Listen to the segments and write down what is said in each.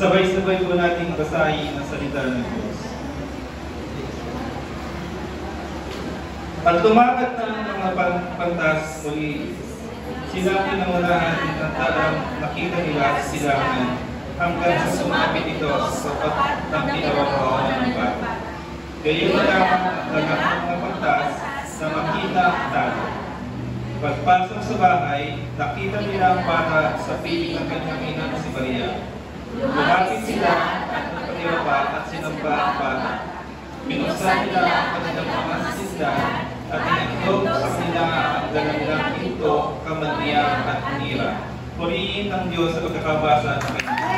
Sabay-sabay po natin basahin ang salita ng Diyos. At lumakad na ang mga pantas muli. Sila pinangunahan ng talang nakita nila sa silangan hanggang sa sumapit ito sa tapat ng pinawang ng bato. Gayon na lamang ang lahat ng mga pantas na makita ang talo. Pagpasok sa bahay, nakita nila ang bata sa piling ng kanyang ina si Maria. Lumapit sila at nagpatiwapa at sinamba ang bata. Binuksan nila ang kanilang mga sisindahan at inagdog sa kanila ang dalagang pinto, kamantiyan at unira. Purihin ng Diyos sa pagkakabasa ng kanyang.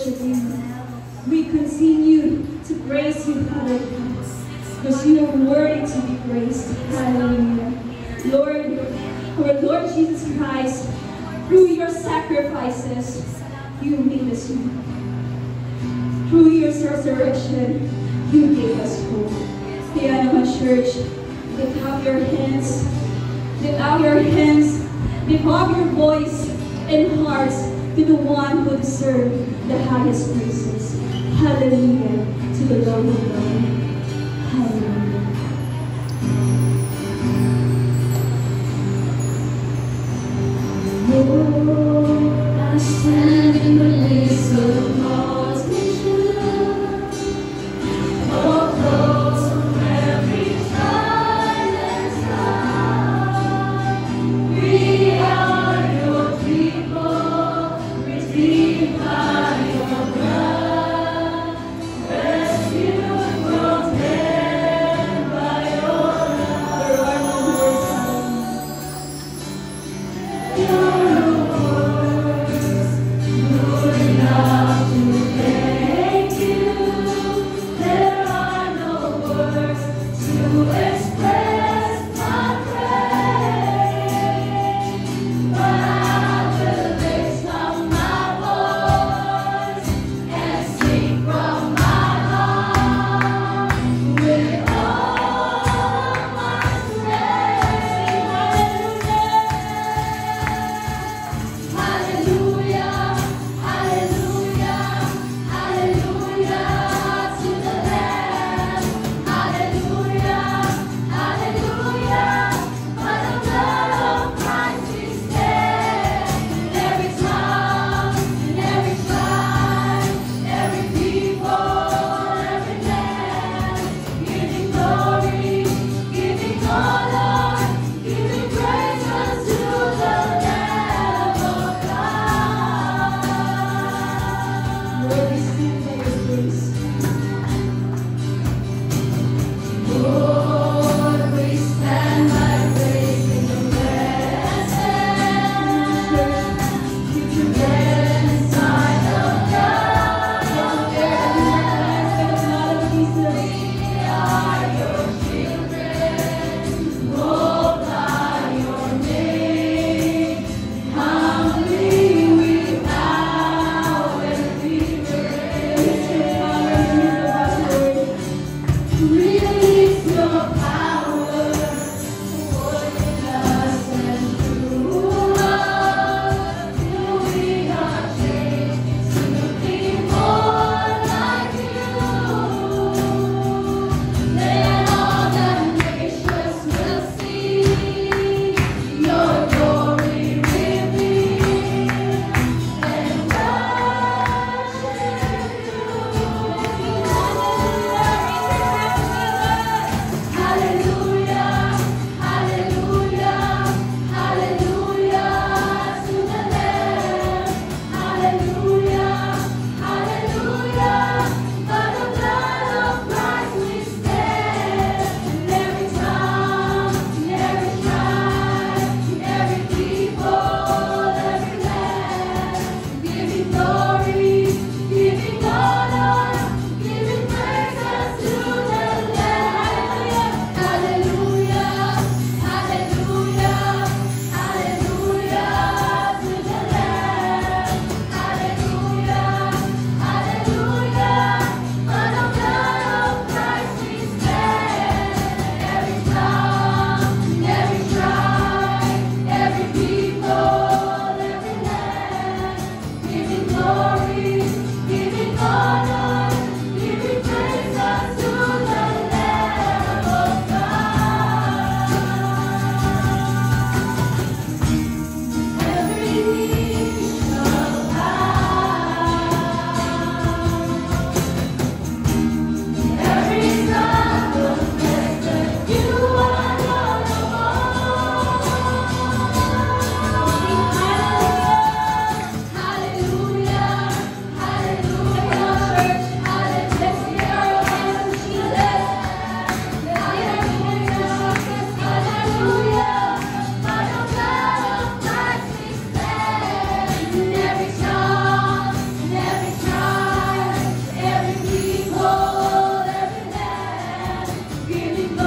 worship you. We continue to praise you, Father God, because you are worthy to be praised. Hallelujah. Lord, our Lord Jesus Christ, through your sacrifices, you made us new. Through your resurrection, you gave us hope. Kaya naman, church, lift up your hands, lift up your hands, lift up your voice and hearts to the one who deserves the highest praises. Hallelujah to the Lord of Lords. Hallelujah. Oh, I stand in the place of multitude, of those from every tribe and tongue. We are your people, redeemed by your blood, rescued from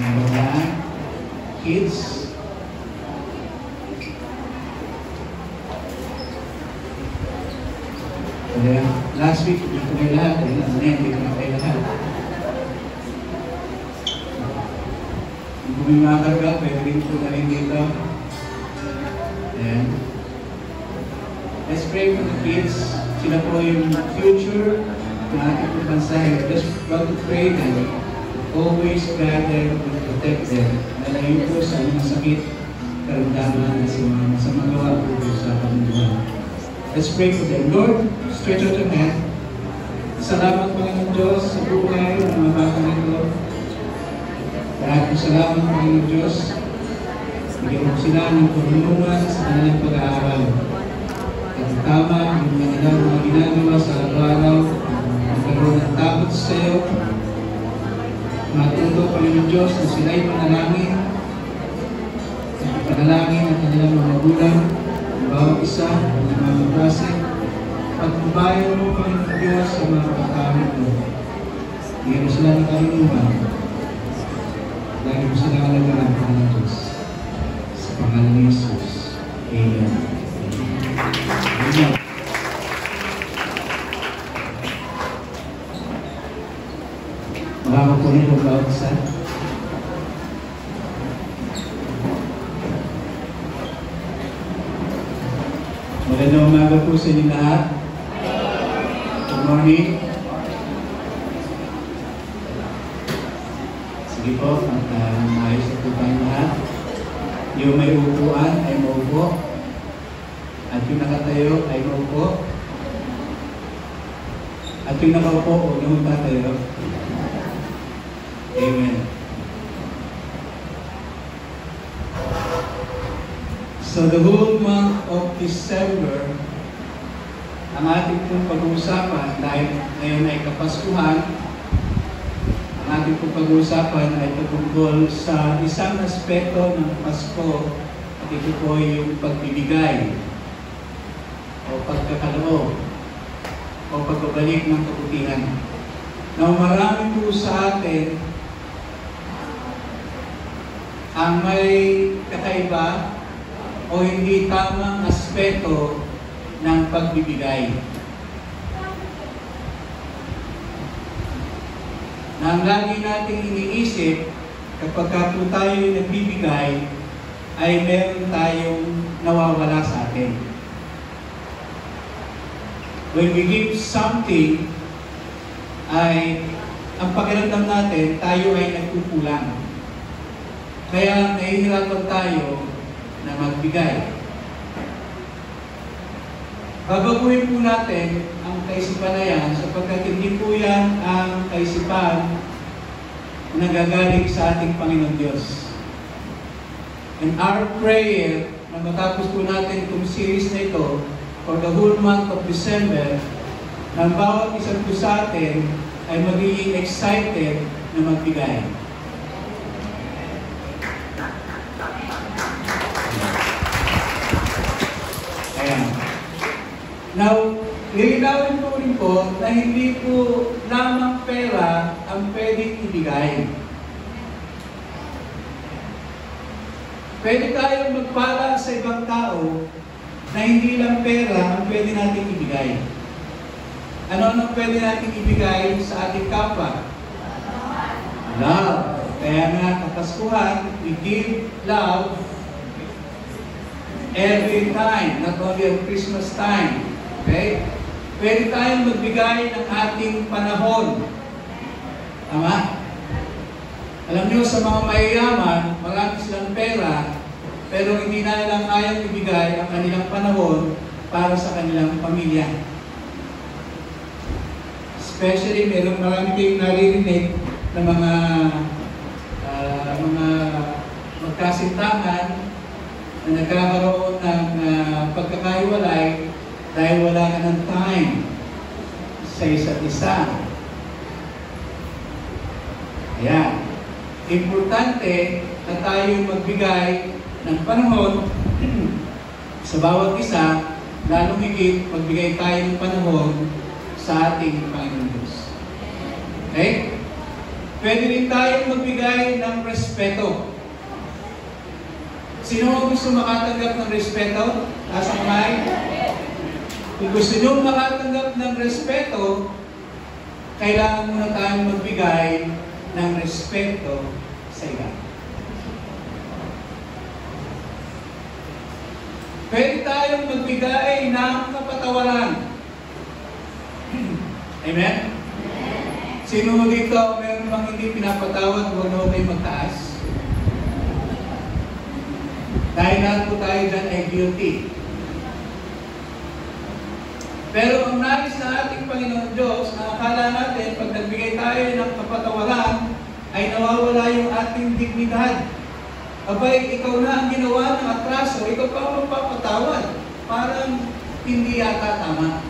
mga kids. Kaya last week, hindi ko kayo lahat. Hindi ko na kayo lahat. Kung may mga karga, pwede rin po na rin dito. And let's pray for the kids. Sila po yung future ng ating bansa. Just want to pray them. Always guide them and protect them. Nalayo po sa mga sakit, karamdaman, sa mga masamang gawa po sa pamumuhay. Let's pray for them. Lord, stretch out your hand. Salamat Panginoon Diyos sa buhay ng mga bata nito. Lahat po salamat Panginoon Diyos. Bigyan mo sila ng pagmulungan sa kanilang pag-aaral. At tama yung kanilang mga ginagawa sa araw-araw, magkaroon ng takot sa iyo. Matuto Panginoon Diyos na sila'y manalangin. Panalangin ang kanilang mga magulang, bawat isa, ng mga klase. Pagpabayan mo Panginoon Diyos sa mga pagkawin mo. Bigyan mo sila ng karunuhan. Lagi mo sila kalagaran, Panginoon Diyos. Sa pangalan ni Jesus. Amen. Amen. Makakapunin po bawat isa. Magandang umaga po sa inyo lahat. Good morning. Sige po, at maayos na po tayong lahat. Yung may upuan ay maupo. At yung nakatayo ay maupo. At yung nakaupo, huwag na magtatayo. Amen. So the whole month of December, ang ating pong pag-uusapan, dahil ngayon ay Kapaskuhan, ang ating pong pag-uusapan ay patungkol sa isang aspeto ng Pasko, at ito po yung pagbibigay, o pagkakaloob, o pagbabalik ng kabutihan. Now marami po sa atin ang may kakaiba o hindi tamang aspeto ng pagbibigay. Na ang lagi nating iniisip kapag po tayo nagbibigay ay meron tayong nawawala sa atin. When we give something, ay ang pakiramdam natin tayo ay nagkukulang. Kaya nahihirapan tayo na magbigay. Babaguhin po natin ang kaisipan na yan sapagkat hindi po yan ang kaisipan na gagaling sa ating Panginoon Diyos. And our prayer na matapos po natin itong series na ito for the whole month of December, na bawat isa po sa atin ay magiging excited na magbigay. Now, lilinawin po rin po na hindi po lamang pera ang pwedeng ibigay. Pwede tayong magpala sa ibang tao na hindi lang pera ang pwede natin ibigay. Ano pwede natin ibigay sa ating kapwa? Love. Kaya nga, Kapaskuhan, we give love every time, not only at Christmas time. Okay? Pwede tayong magbigay ng ating panahon. Tama? Alam niyo, sa mga mayayaman, marami silang pera, pero hindi na lang kayang ibigay ang kanilang panahon para sa kanilang pamilya. Especially, marami kayong naririnig na mga magkasintahan na nagkakaroon ng pagkakahiwalay dahil wala ka ng time sa isa't isa. Ayan. Importante na tayo magbigay ng panahon sa bawat isa, lalong higit magbigay tayo ng panahon sa ating Panginoon Diyos. Okay? Pwede rin tayong magbigay ng respeto. Sino ang gusto makatanggap ng respeto? Taas ang kamay. Kung gusto nyo makatanggap ng respeto, kailangan muna tayong magbigay ng respeto sa iba. Pwede tayong magbigay ng kapatawaran. Amen? Sino dito meron bang hindi pinapatawad, huwag na kayo magtaas? Dahil lahat po tayo dyan ay guilty. Pero ang nais na ating Panginoon Diyos, na akala natin, pag nagbigay tayo ng kapatawaran, ay nawawala yung ating dignidad. Abay, ikaw na ang ginawa ng atraso, ikaw pa ang magpapatawad. Parang hindi yata tama.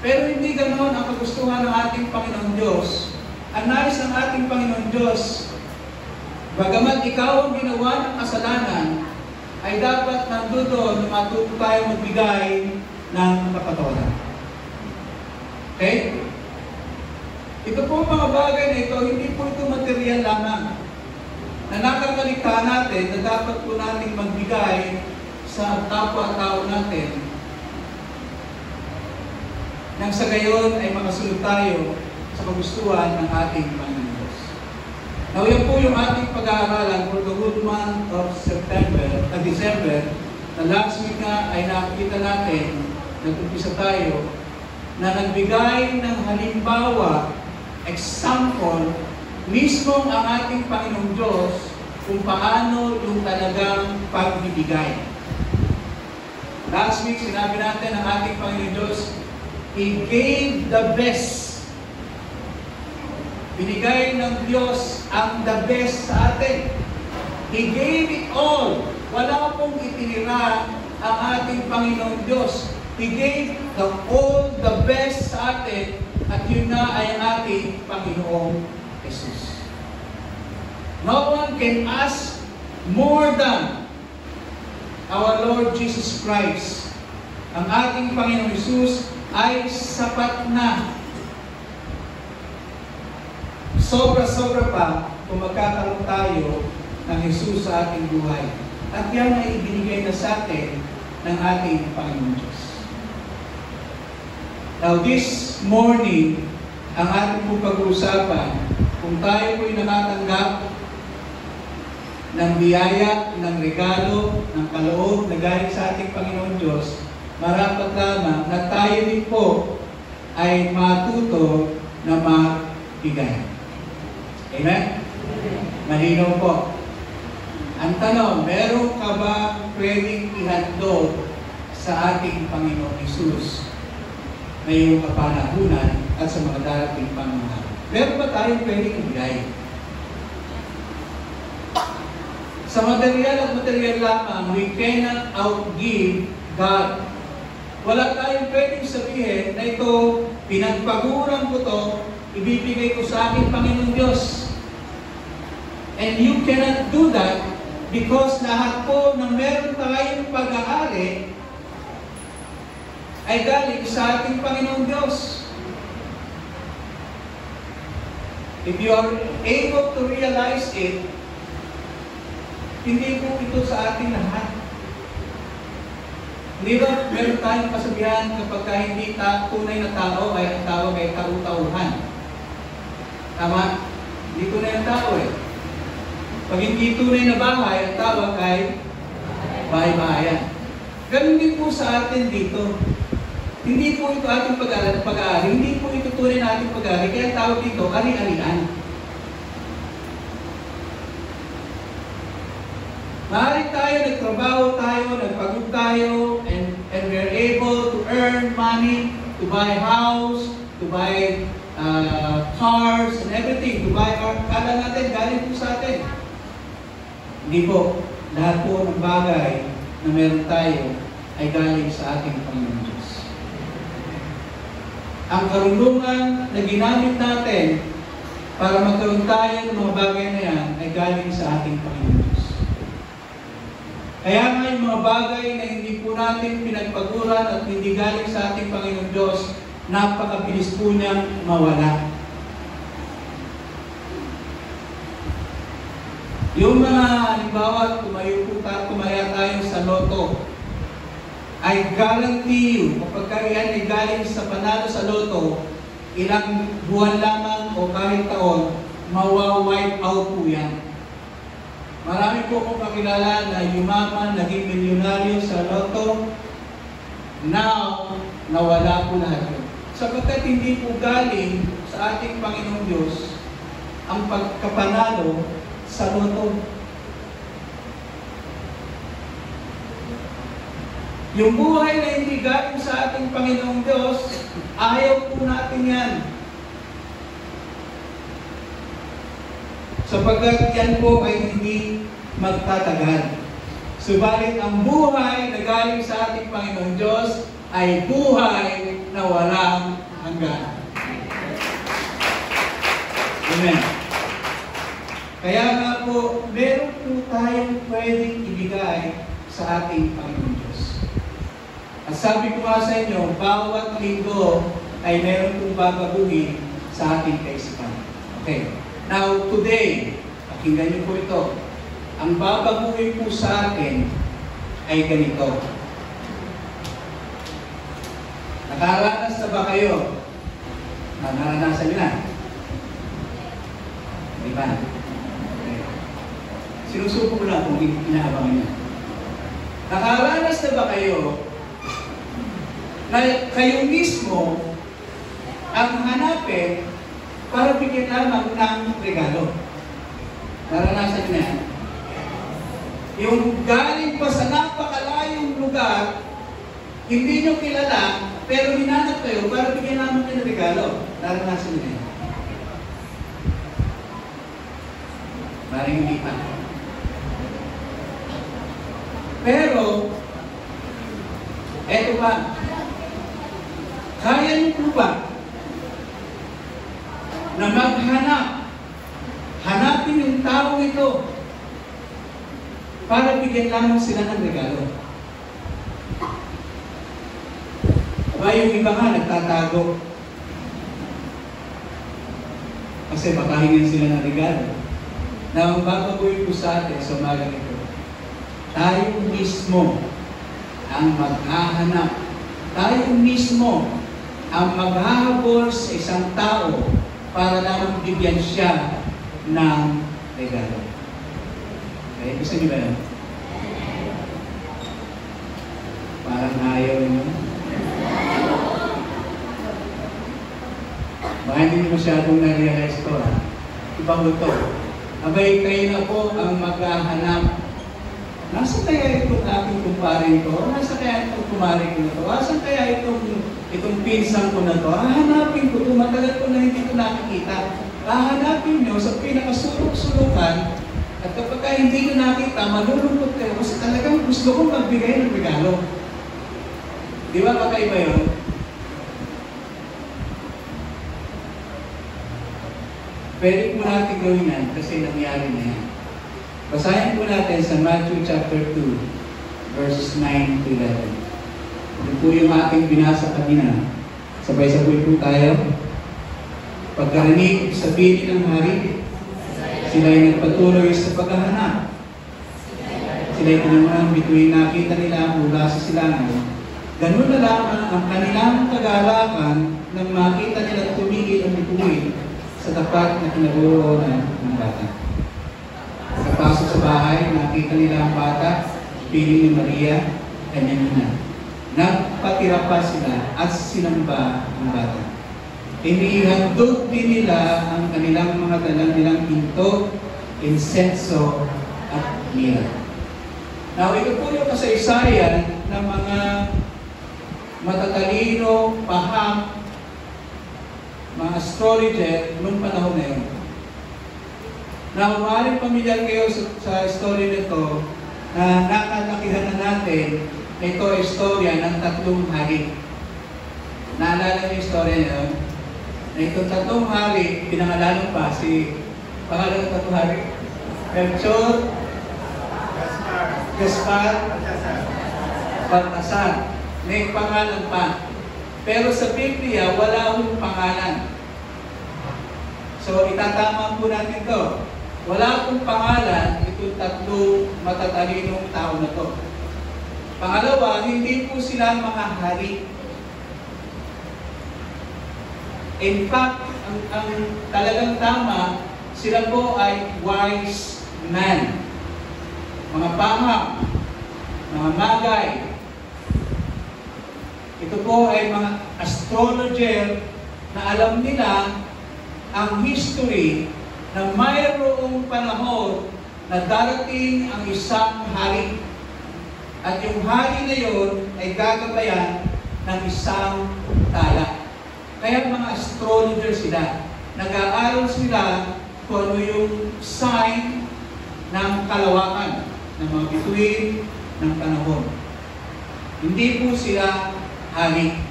Pero hindi ganoon ang kagustuhan ng ating Panginoon Diyos. Ang nais ng ating Panginoon Diyos, bagamat ikaw ang ginawa ng kasalanan, ay dapat nandoon na matuto tayo magbigay ng kapatawaran. Okay? Ito po mga bagay na ito, hindi po ito material lamang. Na nakakalikha natin na dapat po natin magbigay sa kapwa-tao natin nang sa gayon ay makasunod tayo sa kagustuhan ng ating Panginoon Diyos. Now, yan po yung ating pag-aaralan for the whole month of December, na last week nga ay nakikita natin, nag-umpisa tayo, na nagbigay ng halimbawa, example, mismo ang ating Panginoong Diyos kung paano yung talagang pagbibigay. Last week, sinabi natin ang ating Panginoong Diyos, He gave the best. Binigay ng Diyos ang the best sa atin. He gave it all. Wala pong itinira ang ating Panginoong Diyos. He gave all the best sa atin at yun na ay ang ating Panginoong Jesus. No one can ask more than our Lord Jesus Christ. Ang ating Panginoong Jesus ay sapat na. Sobra-sobra pa kung magkakaroon tayo ng Jesus sa ating buhay. At yan ay ibinigay na sa atin ng ating Panginoon Diyos. Now this morning, ang ating pong pag-uusapan, kung tayo po'y nakatanggap ng biyaya, ng regalo, ng kaloob na galing sa ating Panginoon Diyos, marapat lamang na tayo din po ay matuto na magbigay. Amen? Malinaw po. Ang tanong, meron ka ba pwedeng ihandog sa ating Panginoon Jesus ngayong kapanahunan at sa mga darating pang mga araw? Meron ba tayong pwedeng ibigay? Sa material at material lamang, we cannot outgive God. Wala tayong pwedeng sabihin na ito, pinagpaguran ko to, ibibigay ko sa aking Panginoon Diyos. And you cannot do that because lahat po ng meron tayong pag-aari ay galing sa ating Panginoon Diyos. If you are able to realize it, hindi po ito sa ating lahat. Hindi ba meron tayong kasabihan kapag hindi tunay na tao ay ang tawag ay tau-tauhan? Tama? Hindi tunay na tao eh. Pag hindi tunay na bahay, ang tawag ay bahay-bahayan. Ganun din po sa atin dito. Hindi po ito ating pag-aari. Hindi po ito tunay na ating pag-aari. Kaya tawag dito, ari-arian. Maaaring tayo, nagtrabaho tayo, nagpagod tayo, and we're able to earn money, to buy house, to buy cars, and everything, to buy our kala natin, galing po sa atin. Hindi po, lahat po ng bagay na meron tayo ay galing sa ating Panginoon Diyos. Ang karunungan na ginamit natin para magkaroon tayo ng mga bagay na yan ay galing sa ating Panginoon Diyos. Kaya nga yung mga bagay na hindi po natin pinagpaguran at hindi galing sa ating Panginoon Diyos, napakabilis po niyang mawala. Yung mga halimbawa, tumaya tayo sa loto, I guarantee you, kapag yan ay galing sa panalo sa loto, ilang buwan lamang o kahit taon, mawa-wipe out po yan. Marami po akong kakilala na yumaman, naging milyonaryo sa loto, now, nawala po lahat yun. Sapagkat hindi po galing sa ating Panginoong Diyos ang pagkapanalo sa loto. Yung buhay na hindi galing sa ating Panginoong Diyos, ayaw po natin yan. Sapagkat yan po ay hindi magtatagal. Subalit ang buhay na galing sa ating Panginoong Diyos ay buhay na walang hanggan. Amen. Kaya nga po, meron po tayong pwedeng ibigay sa ating Panginoon Diyos. At sabi ko nga sa inyo, bawat linggo ay meron pong babaguhin sa ating kaisipan. Okay. Now, today, pakinggan niyo po ito. Ang babaguhin po sa atin ay ganito. Nakaranas na ba kayo? Naranasan niyo na? Di ba? Okay. Sinusubok ko lang kung inaabangan niyo. Nakaranas na ba kayo na kayo mismo ang hanapin para bigyan lamang ng regalo? Naranasan niyo na yan? Yung galing pa sa napakalayong lugar, hindi nyo kilala, pero hinanap kayo para bigyan naman kayo ng regalo. Naranasan niyo na yan? Parang hindi pa. Pero, eto pa, kaya niyo po ba na hanapin yung tao ito para bigyan lamang sila ng regalo? Aba, yung iba nga nagtatago kasi makahingan sila ng regalo. Na ang babaguhin po sa atin sa umaga nito, tayo mismo ang maghahanap, tayo mismo ang maghahabol sa isang tao para lang bigyan siya ng regalo. Okay, gusto niyo ba yun? Parang ayaw niyo. Baka hindi niyo masyadong na-realize ko. Ibang ito. Abay, kayo na po ang maghahanap. Nasa kaya itong aking kumparin ko? Nasa kaya itong kumari ko na to? Nasa kaya itong pinsan ko na to? Hahanapin ko ito. Matagal ko na hindi ko nakikita. Hahanapin nyo sa pinakasulok-sulukan. At kapag hindi ko nakita, malulungkot kayo kasi talagang gusto kong magbigay ng regalo. Di ba kakaiba yun? Pwede po natin gawin yan kasi nangyari na yan. Basahin po natin sa Matthew chapter 2, verses 9 to 11. Ito po yung ating binasa kanina. Sabay-sabay po tayo. Pagkarinig sa piling ng hari, sila ay nagpatuloy sa paghahanap. Sila ay tinanong bituin nakita nila mula sa silangan. Ganun na lamang ang kanilang kagalakan nang makita nila tumigil ang bituin sa tapat na kinaguroonan ng bata. Pagpasok sa bahay, nakita nila ang bata, piling ni Maria, kanyang ina. Nagpatira pa sila at sinamba ang bata. Inihandog din nila ang kanilang mga dalang nilang pinto, insenso, at mira. Now, ito po yung kasaysayan ng mga matatalino, paham, mga astrologer noong panahon na yun. Na maaaring pamilyar kayo sa story nito na nakalakihan na natin, ito ay istorya ng tatlong hari. Naalala niyo yung istorya na yun? Na itong tatlong hari, pinangalanan pa si pangalan ng tatlong hari? Melchor, Gaspar, Baltasar. May pangalan pa. Pero sa Biblia, wala akong pangalan. So, itatama po natin ito. Wala akong pangalan, itong tatlong matatalinong tao na to. Pangalawa, hindi po sila mga hari. In fact, ang talagang tama, sila po ay wise man. Mga paham, mga magay. Ito po ay mga astrologer na alam nila ang history na mayroong panahon na darating ang isang hari. At yung hari na yon ay gagabayan ng isang tala. Kaya mga astrologer sila. Nag-aaral sila kung ano yung sign ng kalawakan, ng mga bituin ng panahon. Hindi po sila hari.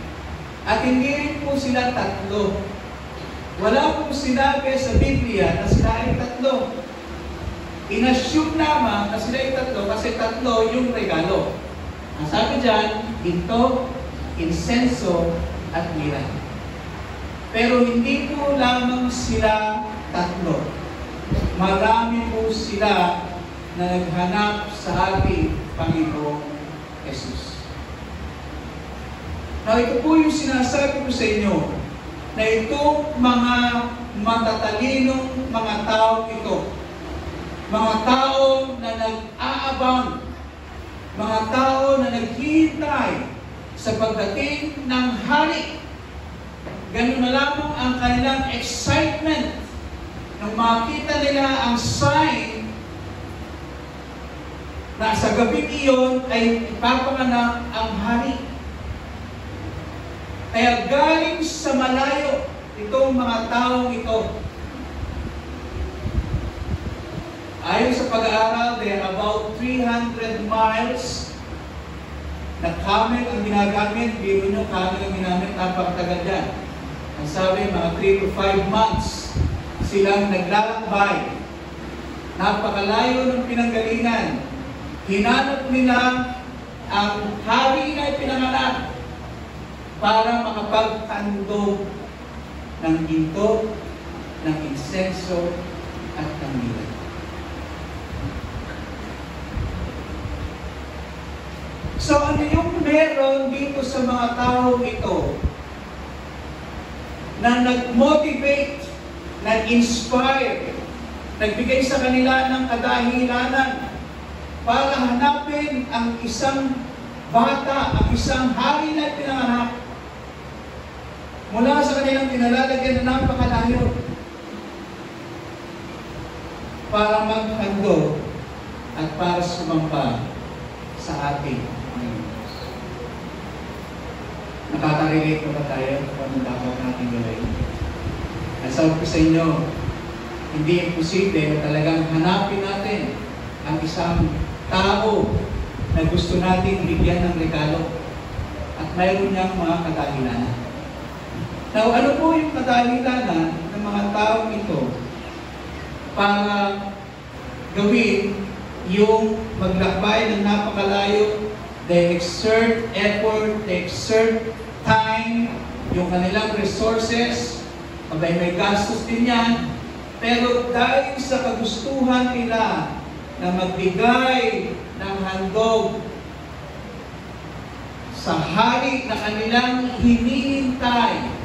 At hindi rin po sila tatlo. Wala po sinabi sa Biblia na sila ay tatlo. In-assume naman na sila ay tatlo kasi tatlo yung regalo. Ang sabi dyan, ginto, insenso, at mira. Pero hindi po lamang sila tatlo. Marami po sila na naghanap sa ating Panginoong Jesus. Now, ito po yung sinasabi ko sa inyo, na itong mga matatalinong mga tao ito, mga tao na nag-aabang, mga tao na naghihintay sa pagdating ng hari. Ganun na lamang ang kanilang excitement nung makita nila ang sign na sa gabing iyon ay ipapanganak ang hari. Kaya galing sa malayo itong mga taong ito. Ayon sa pag-aaral, they are about 300 miles na camel ang ginagamit. Biro nyo, camel ang ginamit, napakatagal yan. Ang sabi, mga 3 to 5 months silang naglalakbay. Napakalayo ng pinanggalingan. Hinanap nila ang hari na pinanganak para makapagtandog ng ginto, ng insenso, at ng mira. So ano yung meron dito sa mga tao ito na nag-motivate, nag-inspire, nagbigay sa kanila ng kadahilanan para hanapin ang isang bata, ang isang hari na pinanganak mula sa kanilang pinalalagyan na napakalayo para maghandog at para sumamba sa ating Panginoon. Nakaka-relate ba tayo kung ano dapat natin gawin? At sabi ko sa inyo, hindi imposible na talagang hanapin natin ang isang tao na gusto nating bigyan ng regalo at mayroon niyang mga kadahilanan. Now, ano po yung kadahilanan ng mga taong ito para gawin yung maglakbay ng napakalayo? They exert effort, they exert time, yung kanilang resources, may gastos din yan. Pero dahil sa kagustuhan nila na magbigay ng handog sa hari na kanilang hinihintay,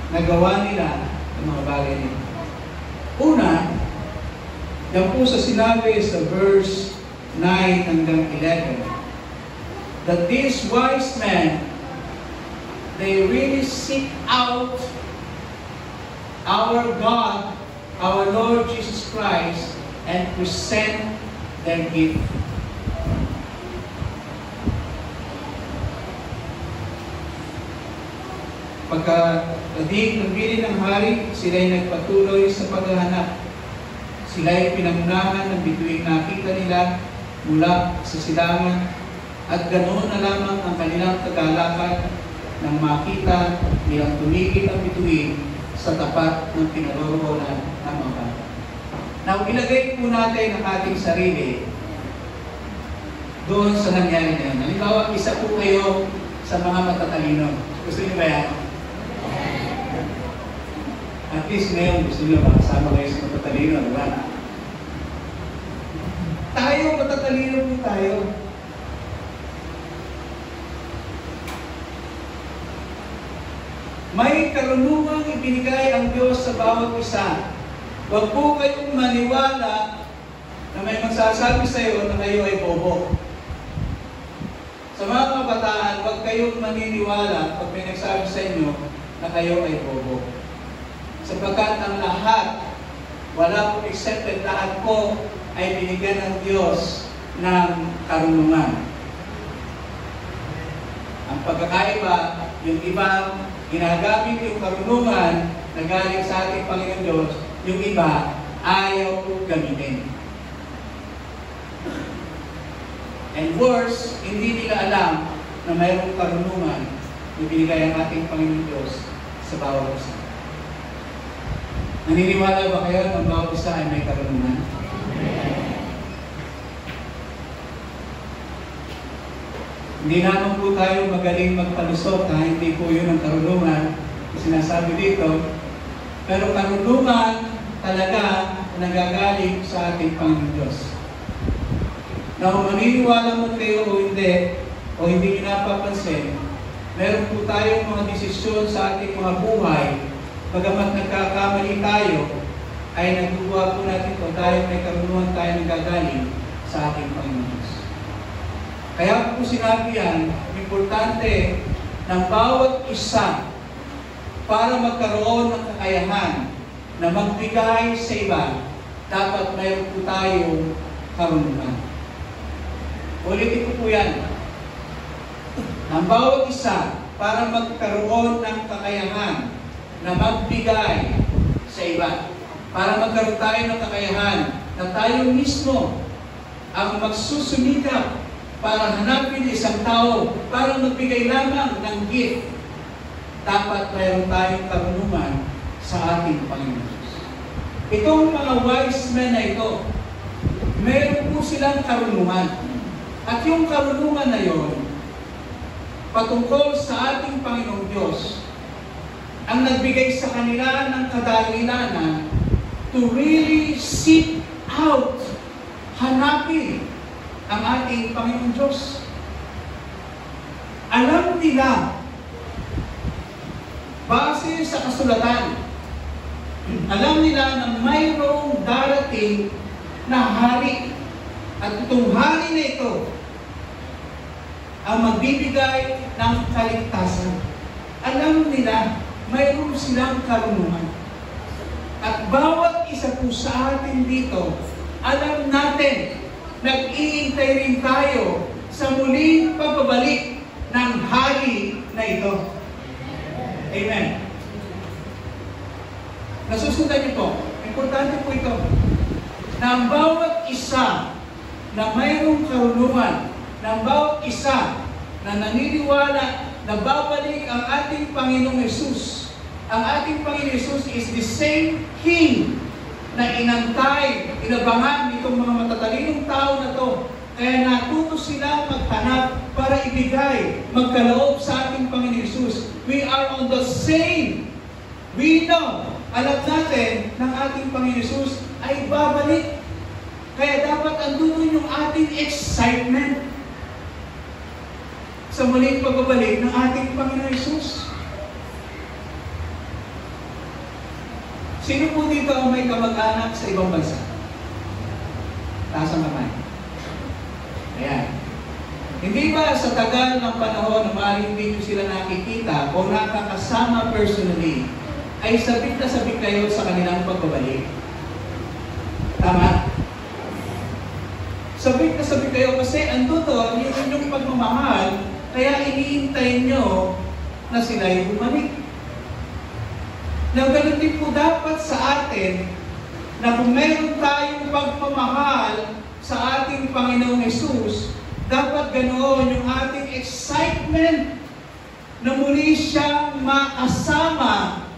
nagawa nila ang mga bagay nila. Una, yan po sa sinabi sa verse 9 hanggang 11, that these wise men, they really seek out our God, our Lord Jesus Christ, and present their gift. Pagka nabili ng hari, sila'y nagpatuloy sa paghahanap. Sila'y pinangunahan ng bituing nakita nila mula sa silangan, at ganoon na lamang ang kanilang kagalakan nang makita nilang tumigil ang bituin sa tapat ng pinaroroonan ng mga bata. Now, ilagay po natin ang ating sarili doon sa nangyari na yan. Halimbawa, isa po kayo sa mga matatalino. Gusto niyo ba yan? At least ngayon, gusto niyo makasama kayo sa matatalino, di ba? tayo. May karunungang ibinigay ang Diyos sa bawat isa. Huwag po kayong maniwala na may magsasabi sa iyo na kayo ay bobo. Sa mga kabataan, huwag kayong maniniwala pag may nagsabi sa inyo na kayo ay bobo. Sapagkat ang lahat, wala po excepted, lahat po ay binigyan ng Diyos ng karunungan. Ang pagkakaiba, yung iba, ginagamit yung karunungan na galing sa ating Panginoon Diyos, yung iba, ayaw gamitin. And worse, hindi nila alam na mayroong karunungan na binigay ang ating Panginoon Diyos sa bawat isa. Naniniwala ba kayo na bawat isa ay may karunungan? Hindi naman po tayo magaling magpalusot, hindi po yun ang karunungan na sinasabi dito. Pero karunungan talaga nagagaling sa ating Panginoon Diyos. Na kung maniniwala mo kayo o hindi nyo napapansin, meron po tayong mga desisyon sa ating mga buhay. Bagamat nagkakamali tayo, ay nagduwa po natin kung tayo may karunungan tayo nagagaling sa ating Panginoon Diyos. Kaya po sinabi yan, importante ng bawat isa para magkaroon ng kakayahan na magbigay sa iba, dapat mayroon po tayong karunungan. Ulitin ko po yan. Ng bawat isa para magkaroon ng kakayahan na magbigay sa iba. Para magkaroon tayo ng kakayahan na tayo mismo ang magsusumikap para hanapin isang tao, para magbigay lamang ng gift. Dapat mayroon tayong karunungan sa ating Panginoon. Itong mga wise men na ito, meron po silang karunungan. At yung karunungan na yon, patungkol sa ating Panginoong Diyos, ang nagbigay sa kanila ng kadahilanan to really seek out, hanapin ang ating Panginoong Diyos. Alam nila, base sa kasulatan, alam nila na mayroong darating na hari. At itong hari na ito ang magbibigay ng kaligtasan. Alam nila, mayroon silang karunungan. At bawat isa po sa atin dito, alam natin, nag-iintay rin tayo sa muling pagbabalik ng hari na ito. Amen. Nasusundan niyo po, importante po ito, na ang bawat isa na mayroong karunungan, na bawat isa na naniniwala na babalik ang ating Panginoong Yesus. Ang ating Panginoong Yesus is the same King na inantay, inabangan nitong mga matatalinong tao na to. Kaya natuto sila maghanap para ibigay, magkaloob sa ating Panginoong Yesus. We are on the same. We know, alam natin ng ating Panginoong Yesus ay babalik. Kaya dapat andun yung ating excitement sa muling pagbabalik ng ating Panginoon Yesus. Sino po dito ang may kamag-anak sa ibang bansa? Taas ang kamay. Ayan. Hindi ba sa tagal ng panahon na maaaring hindi nyo sila nakikita o nakakasama personally, ay sabik na sabik kayo sa kanilang pagbabalik? Tama? Sabik na sabik kayo kasi ando doon yung inyong pagmamahal, kaya iniintay nyo na sila'y bumalik. Na ganun din po dapat sa atin na kung meron tayong pagmamahal sa ating Panginoong Yesus, dapat ganoon yung ating excitement na muli siyang makasama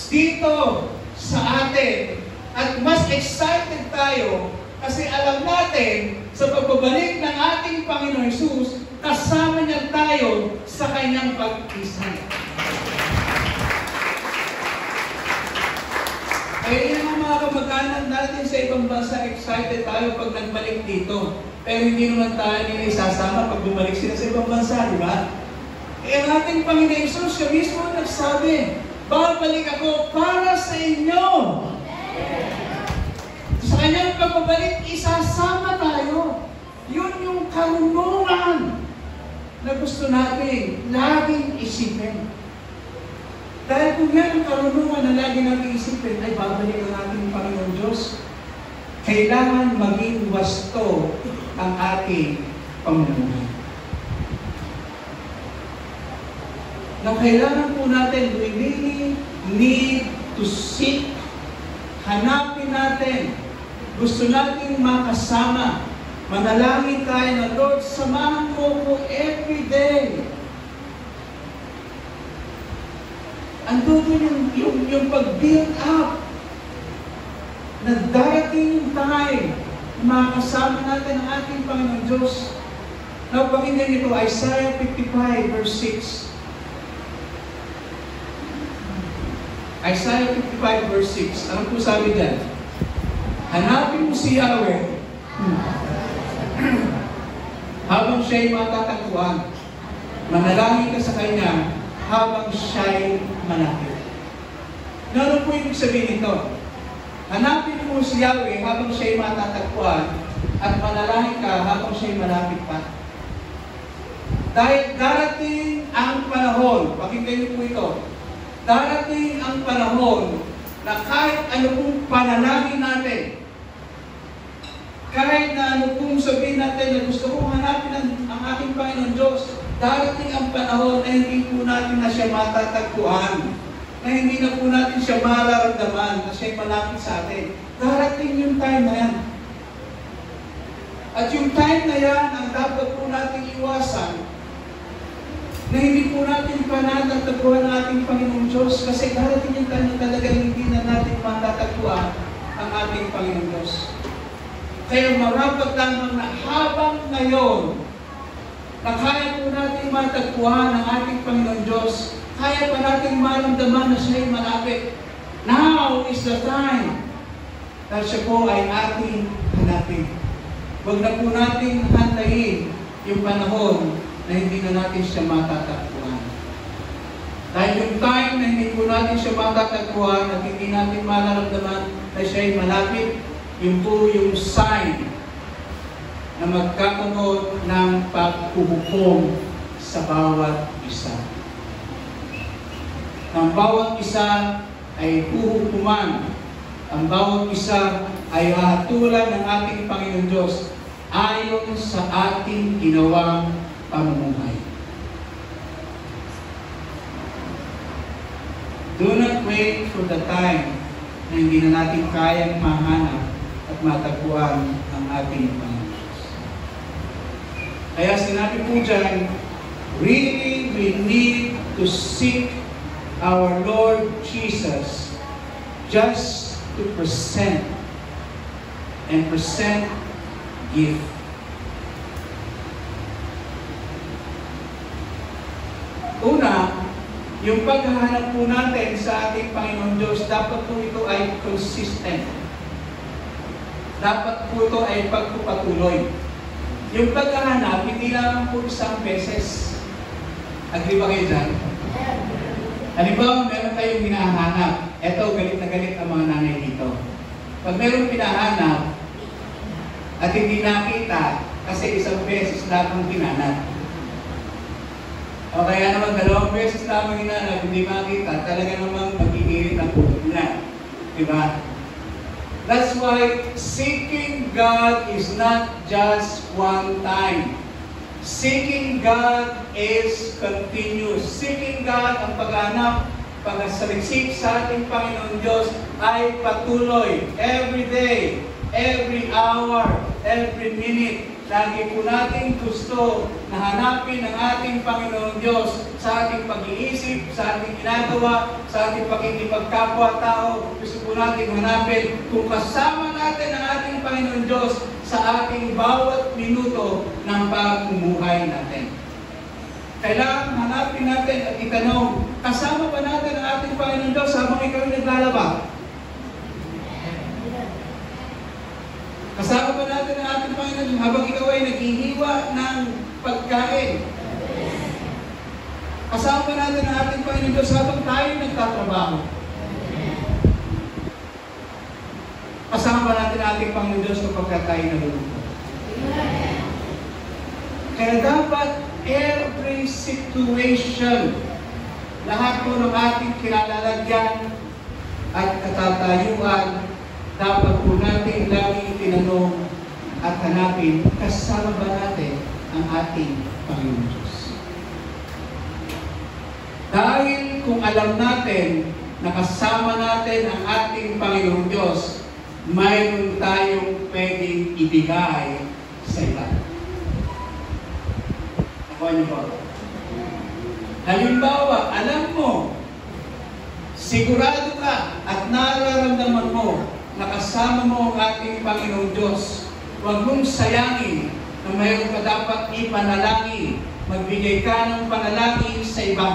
dito sa atin. At mas excited tayo kasi alam natin sa pagbabalik ng ating Panginoong Yesus, kasama niya tayo sa kanyang pag-isay. Kaya yun ang mga mga kamag-anak natin sa ibang bansa, excited tayo pag nagbalik dito. Pero hindi naman tayo nila isasama pag bumalik sila sa ibang bansa, di ba? Eh, ang ating Panginoon Jesus, siya mismo nagsabi, babalik ako para sa inyo. Sa kanyang pagbabalik, isasama tayo. Yun yung karunungan na gusto natin laging isipin. Dahil kung yan ang karunungan na lagi natin isipin, ay babalik ang ating Panginoon Diyos. Kailangan maging wasto ang ating pamumuhay. Na kailangan po natin, we really need to seek, hanapin natin, gusto natin makasama, manalangin tayo na, Lord, samahan mo ko every day. Andun yung pag-build up, na darating yung time, makasama natin ang ating Panginoon Diyos. Now, pakinggan nito, Isaiah 55 verse 6. Isaiah 55 verse 6. Ano po sabi dyan? Hanapin mo si Yahweh habang siya'y matatagpuan. Manalangin ka sa Kanya habang siya'y malapit. Ano po ibig sabihin nito? Hanapin mo si Yahweh habang siya'y matatagpuan at manalangin ka habang siya'y malapit pa. Dahil darating ang panahon, pakinggan niyo po ito, darating ang panahon na kahit ano pong panalangin natin, kahit na ano pong sabihin natin na gusto kong hanapin ang ating Panginoon Diyos, darating ang panahon na hindi po natin na siya matatagpuan, na hindi na po natin siya mararamdaman, na siya'y malapit sa atin. Darating yung time na yan. At yung time na yan, ang dapat po natin iwasan, na hindi po natin pa natatagpuan ang ating Panginoong Diyos kasi darating yung time na talagang hindi na natin matatagpuan ang ating Panginoong Diyos. Kaya marapat lamang na habang ngayon na kaya po natin matagpuan ang ating Panginoong Diyos, kaya pa natin maramdaman na siya'y malapit. Now is the time na siya po ay ating hanapin. Huwag na po natin hantayin yung panahon na hindi na natin siya matatagpuan. Dahil yung time na hindi po natin siya matatagpuan at hindi natin mararamdaman na siya'y malapit, yun po yung sign na magkakaroon ng paghuhukom sa bawat isa. Ang bawat isa ay huhukuman. Ang bawat isa ay hahatulan ng ating Panginoon Diyos ayon sa ating ginawang pamumuhay. Do not wait for the time na hindi na natin kayang mahanap at matagpuan ang ating Panginoon Diyos. Kaya sinabi po dyan, really we need to seek our Lord Jesus just to present gift. Una, yung paghahanap po natin sa ating Panginoon Diyos, dapat po ito ay consistent. Dapat po ito ay pagpupatuloy. Yung paghahanap, hindi lang po isang beses. Agree ba kayo dyan? Halimbawa, meron kayong hinahanap. Eto, galit na galit ang mga nanay dito. Pag meron pinahanap at hindi nakita, kasi isang beses lamang hinanap. O kaya naman, 2 beses lamang hinanap, hindi makita, talaga namang mag-iirit ang puso niya. Diba? That's why seeking God is not just one time. Seeking God is continuous. Seeking God, ang paghanap, pagsaliksik sa ating Panginoon Diyos ay patuloy. Every day, every hour, every minute. Lagi po natin gusto na hanapin ang ating Panginoon Diyos sa ating pag-iisip, sa ating ginagawa, sa ating pakikipagkapwa-tao. Gusto po natin hanapin kung kasama natin ang ating Panginoon Diyos sa ating bawat minuto ng pamumuhay natin. Kailangan hanapin natin at itanong, kasama ba natin ang ating Panginoon Diyos habang ikaw naglalaba? Kasama ba natin ang ating Panginoon habang ikaw ay naghihiwa ng pagkain? Kasama ba natin ang ating Panginoon Diyos habang tayo nagtatrabaho? Kasama ba natin ang ating Panginoon Diyos kapag tayo naluluto? Kaya dapat every situation, lahat po ng ating kinalalagyan at katatayuan, dapat po natin lagi itinanong at hanapin, kasama ba natin ang ating Panginoon Diyos? Dahil kung alam natin na kasama natin ang ating Panginoon Diyos, mayroon tayong pwedeng ibigay sa iba. Nakuha niyo ba? Halimbawa, alam mo, sigurado ka at nararamdaman mo na kasama mo ang ating Panginoong Diyos. Huwag mong sayangin na mayroon ka dapat ipanalangin. Magbigay ka ng panalangin sa iba.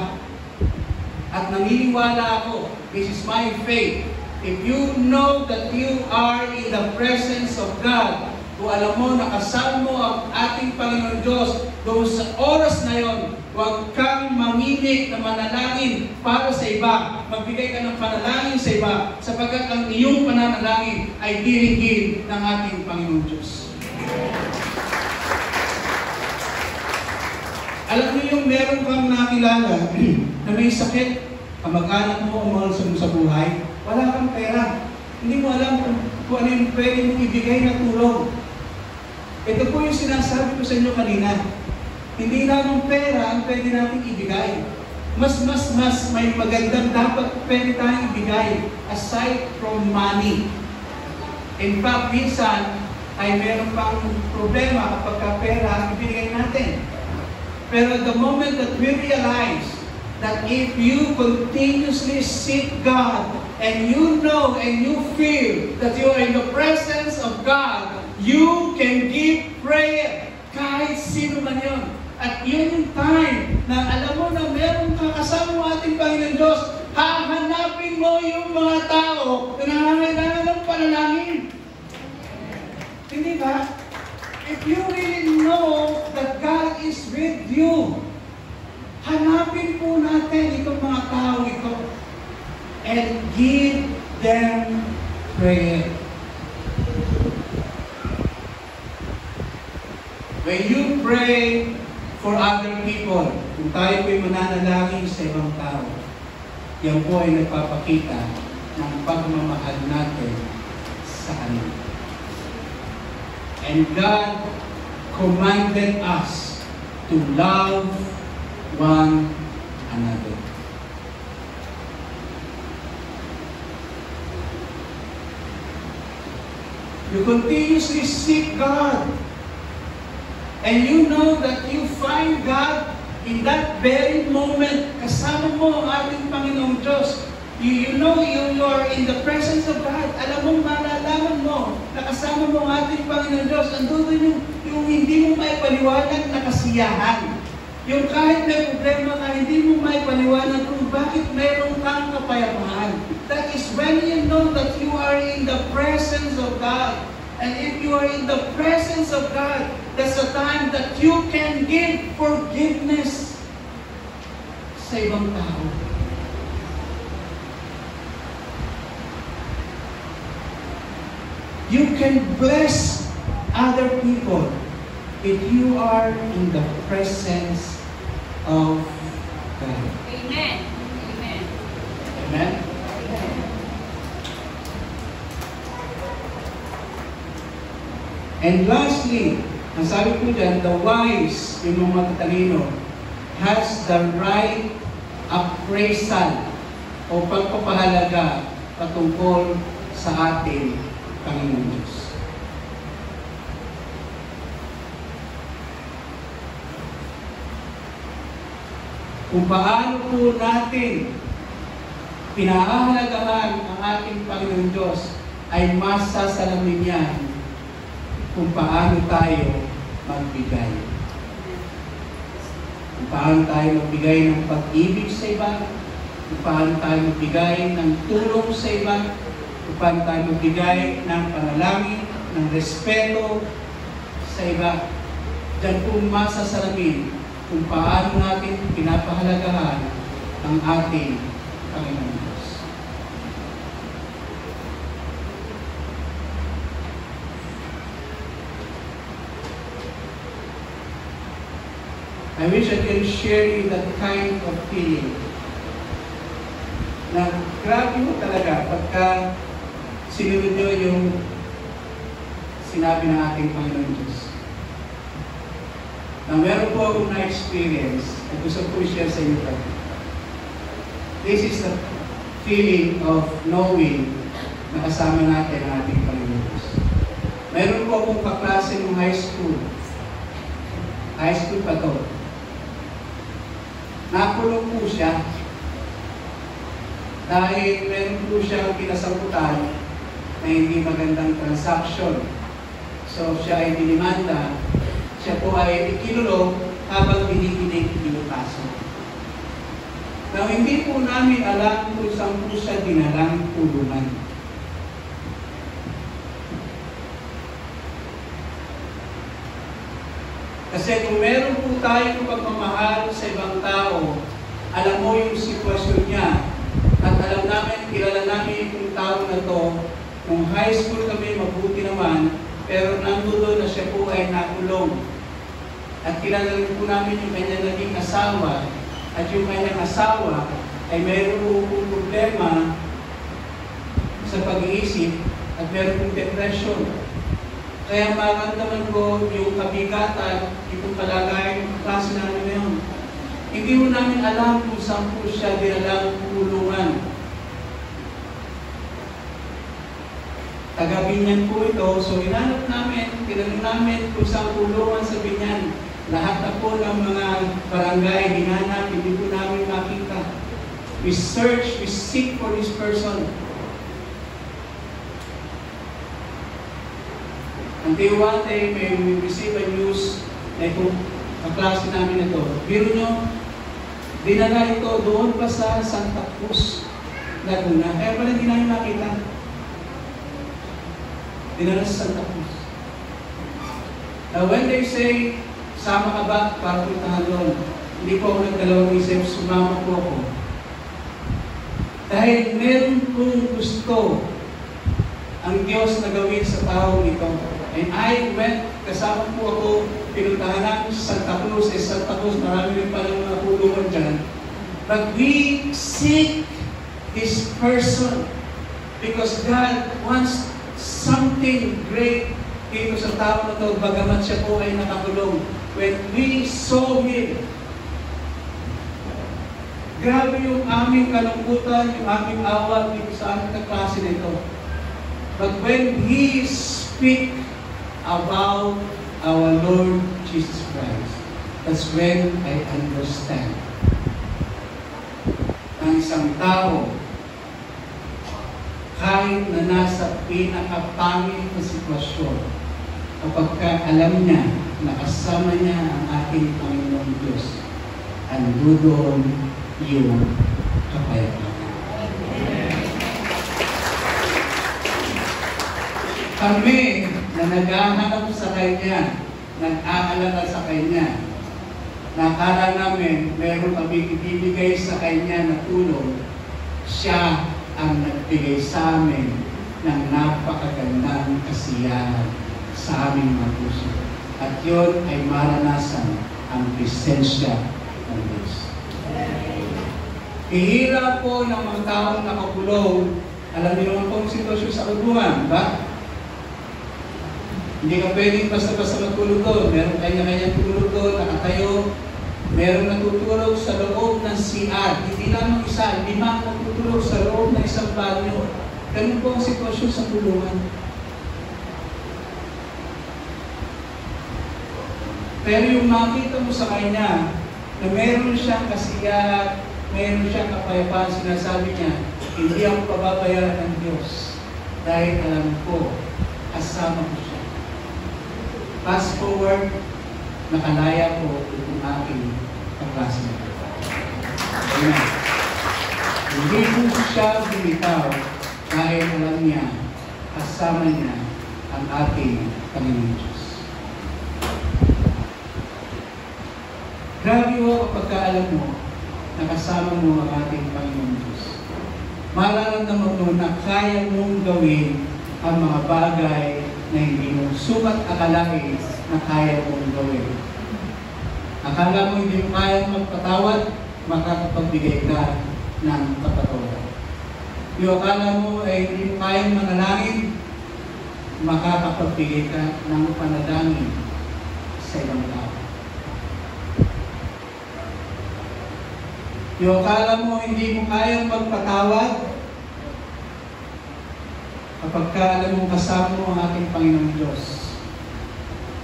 At naniniwala ako, this is my faith, if you know that you are in the presence of God, kung alam mo na kasama mo ang ating Panginoon Diyos, doon sa oras na yon, huwag kang mamimik na manalangin para sa iba. Magbigay ka ng panalangin sa iba, sapagkat ang iyong pananalangin ay diringgin ng ating Panginoon Diyos. Alam niyo yung meron kang nakilala na may sakit, kamag-anak mo umalis sa buhay, wala kang pera. Hindi mo alam kung ano yung pwede mong ibigay na tulong. Ito po yung sinasabi ko sa inyo kanina. Hindi lamang pera ang pwede natin ibigay. Mas may magandang dapat pwede tayong ibigay aside from money. In fact, minsan ay meron pang problema kapag pera ang ibigay natin. Pero the moment that we realize that if you continuously seek God and you know and you feel that you are in the presence of God, you can give prayer kahit sino man yun. At yun yung time na alam mo na meron kang kasama mo ating Panginoon Diyos, hahanapin mo yung mga tao na nangangailangan ng panalangin. Hindi ba? If you really know that God is with you, hanapin po natin itong mga tao ito and give them prayer. When you pray for other people, kung tayo po'y mananalangin sa ibang tao, yan po ay nagpapakita ng pagmamahal natin sa kanila. And God commanded us to love one another. You continuously seek God. And you know that you find God in that very moment. Kasama mo ang ating Panginoong Diyos. You know you are in the presence of God. Alam mo, malalaman mo na kasama mo ang ating Panginoong Diyos. Andun yung hindi mo maipaliwanag na kasiyahan. Yung kahit may problema ka, hindi mo maipaliwanag kung bakit mayroon kang kapayapaan. That is when you know that you are in the presence of God. And if you are in the presence of God, that's the time that you can give forgiveness sa ibang tao. You can bless other people if you are in the presence of God. Amen. Amen. Amen? And lastly, ang sabi po dyan, the wise, yung mga matatalino, has the right appraisal o pagpapahalaga patungkol sa ating Panginoon Diyos. Kung paano po natin pinahahalagahan ang ating Panginoon Diyos ay masasalamin yan kung paano tayo magbigay. Kung paano tayo magbigay ng pag-ibig sa iba, kung paano tayo magbigay ng tulong sa iba, kung paano tayo magbigay ng panalangin, ng respeto sa iba. Diyan po masasalamin kung paano natin pinapahalagahan ang ating Panginoon Diyos. I wish I can share you that kind of feeling na grabe mo talaga pagka sinunod nyo yung sinabi ng ating Panginoon Diyos. Na meron po akong na-experience at gusto ko i-share sa inyo. This is the feeling of knowing na kasama natin ang ating Panginoon Diyos. Meron po akong kaklase ng high school. High school pa to. Nakulong po siya dahil meron po siyang pinasagutan na hindi magandang transaction. So siya ay dinimanda, siya po ay ikinulong habang biniginig yung kaso. Now hindi po namin alam kung saan po siya dinalang kulungan. Kasi kung meron po tayong pagmamahal sa ibang tao, alam mo yung sitwasyon niya, at alam namin, kilala namin yung tao na to, nung high school kami, mabuti naman, pero nandoon na siya po ay nakulong. At kilala rin po namin yung kanyang naging asawa, at yung kanyang asawa ay mayroon po problema sa pag-iisip, at mayroon pong depression. Kaya maramdaman ko yung kabigatan, itong kalagayan ng klase namin ngayon. Hindi mo namin alam kung saan po siya dinalang kulungan. Taga-Binyan po ito, so inanap namin, tinanong namin kung saan kulungan sa Binyan. Lahat na po ng mga barangay, hinanap, hindi po namin makita. We search, we seek for this person. Until one day, may we receive a news na itong kaklase namin ito. Biro nyo, dinala ito doon pa sa Santa Cruz, Laguna. Kaya pala hindi namin makita. Dinala sa Santa Cruz. Now when they say, sama ka ba para puntahan doon? Hindi po ako nagdalawang isip, sumama po ako. Dahil meron kong gusto ang Diyos na gawin sa taong ito. And I went, kasama po ako, pinuntahan namin sa Santa Cruz. Santa Cruz, marami rin palang mga kulungan dyan. But we seek this person because God wants something great dito sa tao na ito, bagamat siya po ay nakakulong. When we saw Him, grabe yung aming kalungkutan, yung aming awa dito sa aming kaklase nito. But when He speak about our Lord Jesus Christ, that's when I understand. Ang isang tao, kahit na nasa pinakapangit na sitwasyon, kapag alam niya na kasama niya ang ating Panginoon Diyos, andoon yung kapayapaan. Kami na naghahanap sa Kanya, nag-aalala sa Kanya, nakala namin meron kami ibibigay sa Kanya na tulong, siya ang nagbigay sa amin ng napakagandang kasiyahan sa aming mga puso. At yun ay maranasan ang presensya ng Diyos. Ihira po ng mga taong nakakulong, alam niyo naman po ang sitwasyon sa kulungan, ba? Hindi ka pwedeng basta-basta matulog doon. Meron kanya-kanya tulog doon, nakatayo. Meron natutulog sa loob ng CR. Hindi lamang isa, 5 natutulog sa loob ng isang banyo. Ganun po ang sitwasyon sa kulungan. Pero yung makita mo sa kanya, na meron siyang kasiyahan, meron siyang kapayapaan, sinasabi niya, hindi ako pababayaran ng Diyos. Dahil alam ko, kasama ko siya. Fast forward, nakalaya po itong aking kaklase na ito. Amen. Hindi po siya bumitaw dahil alam niya, kasama niya ang ating Panginoon Diyos. Grabe ho kapag alam mo na kasama mo ang ating Panginoon Diyos. Mararamdaman mo na kaya mong gawin ang mga bagay na hindi mo sukat akalain na kaya mong gawin. Akala mo hindi mo kaya magpatawad, makakapagbigay ka ng kapatawaran. Yung akala mo ay hindi mo kaya manalangin, makakapagbigay ka ng panalangin sa ibang tao. Yung akala mo hindi mo kayang magpatawad, kapag alam mo kasama mo ang ating Panginoong Diyos,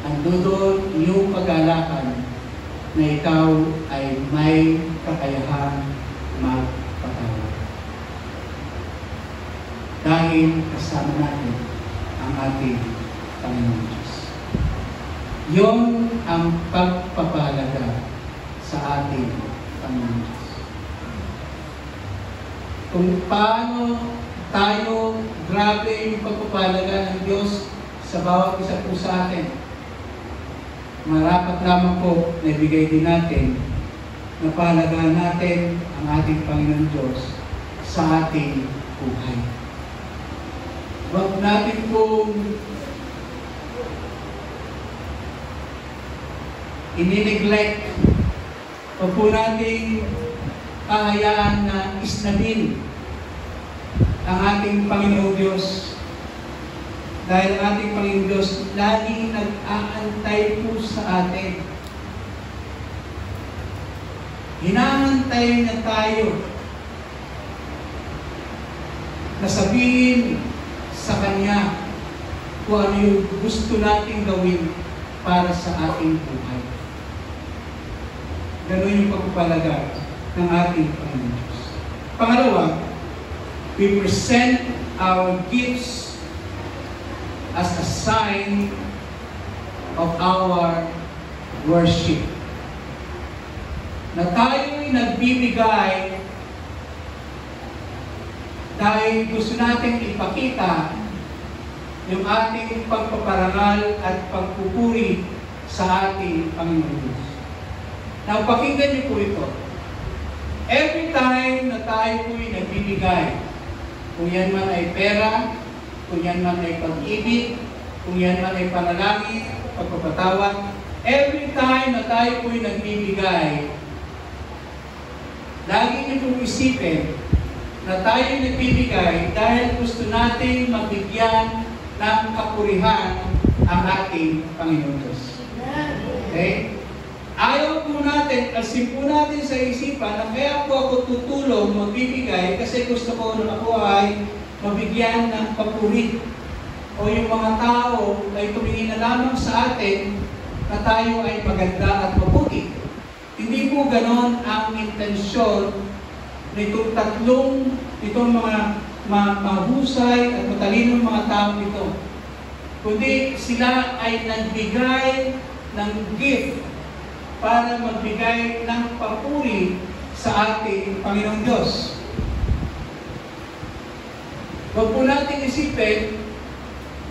andoon iyong pag-alakan na ikaw ay may kakayahan magpatawad. Dahil kasama natin ang ating Panginoong Diyos. Yon ang pagpapahalaga sa ating Panginoong Diyos. Kung paano tayo, grabe yung pagpapahalaga ng Diyos sa bawat isa po sa atin. Marapat lamang po na ibigay din natin na pahalagaan natin ang ating Panginoon Diyos sa ating buhay. Huwag natin pong inineglect. Huwag po nating kahayaan na isnabin ang ating Panginoong Diyos. Dahil ang ating Panginoong Diyos lagi nag-aantay po sa atin. Hinahantay niya tayo na sabihin sa Kanya kung ano yung gusto nating gawin para sa ating buhay. Ganun yung pagpapalaga ng ating Panginoon Diyos. Pangalawa, we present our gifts as a sign of our worship. Na tayo'y nagbibigay dahil gusto natin ipakita yung ating pagpaparangal at pagpupuri sa ating Panginoon Diyos. Now, pakinggan niyo po ito. Every time na tayo po'y nagbibigay, kung yan man ay pera, kung yan man ay pag-ibig, kung yan man ay panalangin, pagpapatawad, every time na tayo po'y nagbibigay, lagi niyo pong isipin na tayo nagbibigay dahil gusto natin mabigyan ng kapurihan ang ating Panginoon Diyos. Okay? Ayaw po natin, asin po natin sa isipan na kaya po ako tutulong, magbibigay kasi gusto ko na ako ay mabigyan ng papuri. O yung mga tao ay tumingin na lamang sa atin na tayo ay maganda at mabuti. Hindi po ganon ang intensyon nitong itong mga mahusay at matalinong mga tao ito. Kundi sila ay nagbigay ng gift para magbigay ng papuri sa ating Panginoong Diyos. Huwag po natin isipin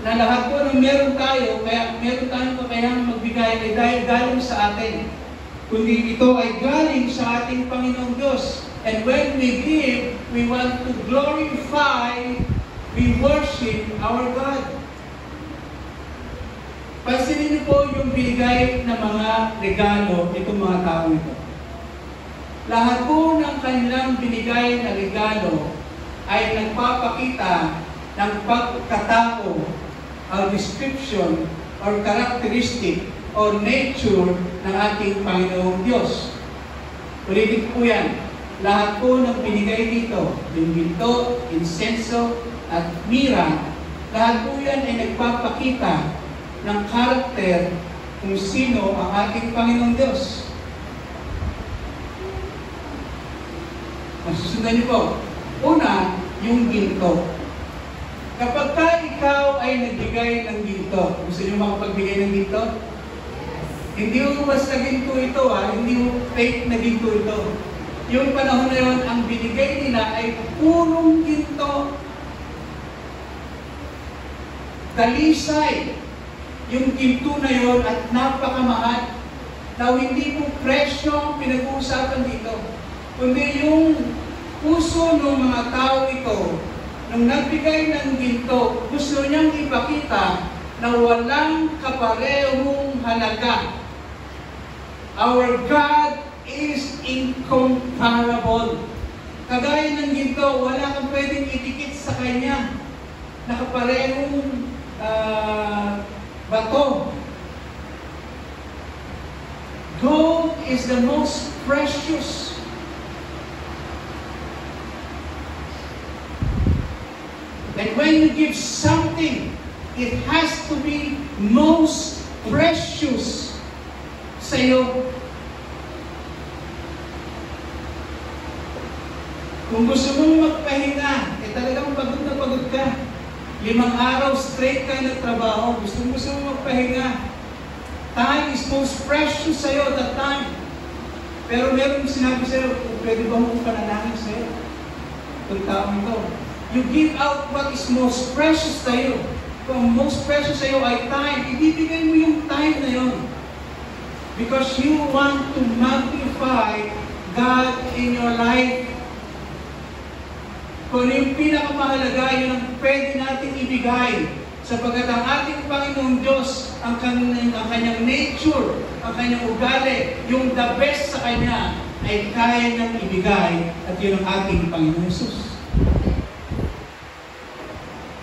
na lahat po ng meron tayo, kaya meron tayong kakayahang magbigay ay dahil galing sa atin. Kundi ito ay galing sa ating Panginoong Diyos. And when we give, we want to glorify, we worship our God. Pansinin niyo po yung binigay na mga regalo itong mga tao ito. Lahat po ng kanilang binigay na regalo ay nagpapakita ng pagkatao, or description, or characteristic, or nature ng ating Panginoong Diyos. Ulitin po yan. Lahat po ng binigay dito, yung ginto, insenso, at mira, lahat po yan ay nagpapakita ng karakter kung sino ang ating Panginoong Diyos. Masusundan niyo po. Una, yung ginto. Kapag ikaw ay nagbigay ng ginto, gusto niyo makapagbigay ng ginto? Hindi mo basta ginto ito, hindi mo fake na ginto ito. Yung panahon na yun, ang binigay nila ay purong ginto. dalisay yung ginto na yon at napakamahal. Now, hindi po presyo ang pinag-uusapan dito, kundi yung puso ng mga tao ito, nung nagbigay ng ginto, gusto niyang ipakita na walang kaparehong halaga. Our God is incomparable. Kagaya ng ginto, wala kang pwedeng itikit sa Kanya na kaparehong bato. Gold is the most precious. And when you give something, it has to be most precious sa iyo. Kung gusto mong magpahinga, talagang pagod na pagod ka. 5 araw straight ka nagtrabaho, gusto mong magpahinga. Time is most precious sa iyo, that time. Pero meron sinabi sa iyo, pwede ba mong panalangin sa iyo? Itong taong ito. You give out what is most precious sa iyo. Kung most precious sa iyo ay time, ibibigay mo yung time na yon. Because you want to magnify God in your life. Kung yung pinakamahalaga, yun ang pwede natin ibigay. Sapagkat ang ating Panginoong Diyos, ang kanyang nature, ang kanyang ugali, yung the best sa Kanya, ay kaya niyang ibigay, at yun ang ating Panginoong Jesus.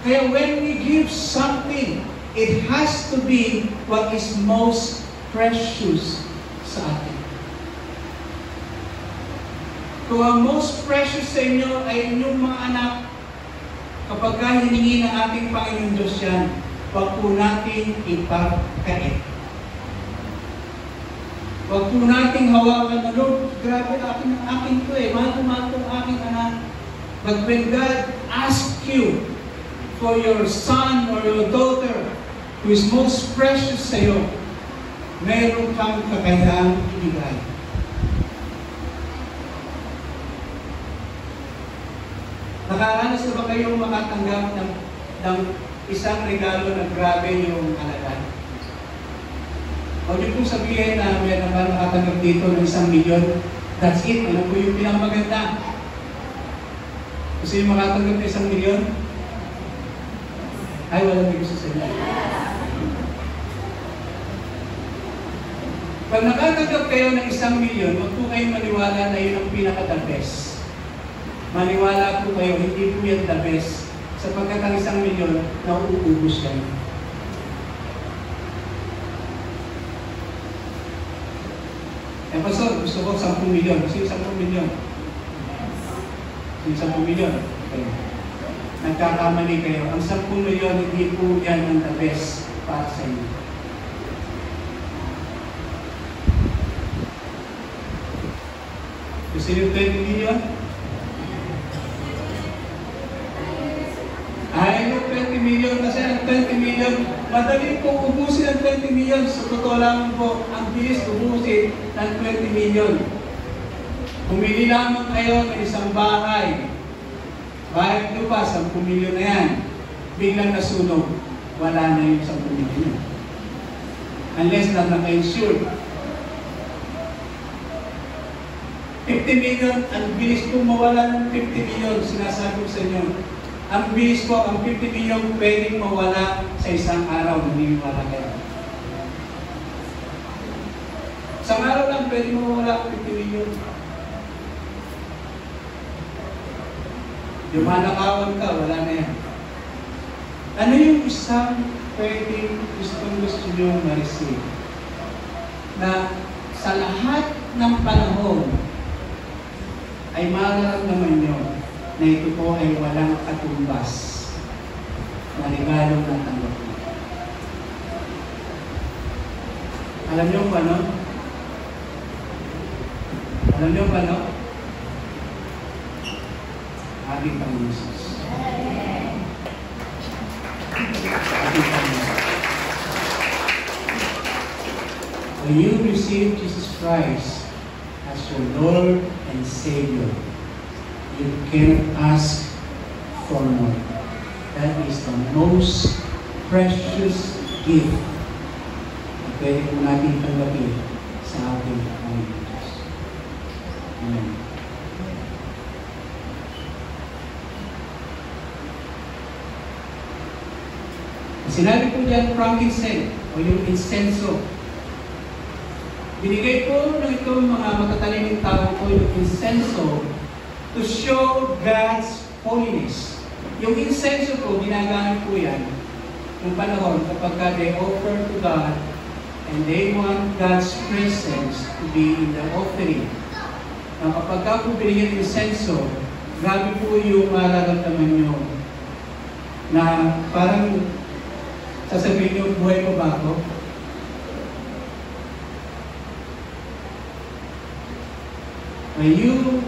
Kaya when we give something, it has to be what is most precious sa atin. Kung ang most precious sa inyo ay inyong mga anak, kapag hiningi ng ating Panginoon Diyos yan, huwag po natin ipagkait. Huwag po natin hawakan na, Lord, grabe akin to mahal po aking anak. But when God asks you for your son or your daughter who is most precious sa iyo, mayroon kang kakayahang ibigay. Nakaranas na ba kayong makatanggap ng isang regalo na grabe yung halaga? Huwag niyo pong sabihin na may naman makatanggap dito ng 1 milyon. That's it. Ano po yung pinakamaganda? Gusto yung makatanggap ng 1 milyon? Ay, walang may gusto sa inyo. Pag nakatanggap kayo ng 1 milyon, huwag po kayong maniwala na yun ang pinaka-the best. Maniwala po kayo, hindi po yan the best. Sapagkat ang 1 milyon, nauubos kayo. Eh, Pastor, gusto ko 10 milyon. Gusto yung 10 milyon. Gusto yung 10 milyon. Okay. Nagkakamali kayo. Ang 10 milyon, hindi po yan ang the best para sa inyo. Gusto yung 20 milyon? Ay, yung 20 million, kasi ang 20 million, madali po ubusin ang 20 million. Sa totoo lang po, ang bilis ubusin ng 20 million. Pumili lamang kayo ng isang bahay. Bahay ito pa, 10 million na yan. Biglang nasunog, wala na yung 10 million. Unless na naka-insure. 50 million, ang bilis po mawala ng 50 million, sinasabi ko sa inyo. Ang bilis po, ang 50 million pwedeng mawala sa isang araw, naniniwala kayo. Isang araw lang pwedeng mawala ang 50 million. Yumanakawan ka, wala na yan. Ano yung isang pwedeng gusto nyo ma-receive? Na sa lahat ng panahon ay mararamdaman nyo na ito po ay walang katumbas na regalo ng tanggap mo. Alam niyo ba, no? Alam niyo ba, no? Ating Panginoon Jesus. Ating Panginoon. When you receive Jesus Christ as your Lord and Savior, you can't ask for more. That is the most precious gift na pwede po natin tanggapin sa ating Panginoon Diyos. Amen. Sinabi po diyan, frankincense o yung insenso. Binigay po ng itong mga matataliming tao po yung insenso to show God's holiness. Yung insenso po, ginagamit po yan ng panahon kapag they offer to God and they want God's presence to be in the offering. Na kapag ka po binigyan ng insenso, grabe po yung mararamdaman nyo na parang sasabihin nyo, buhay ko ba ako? When you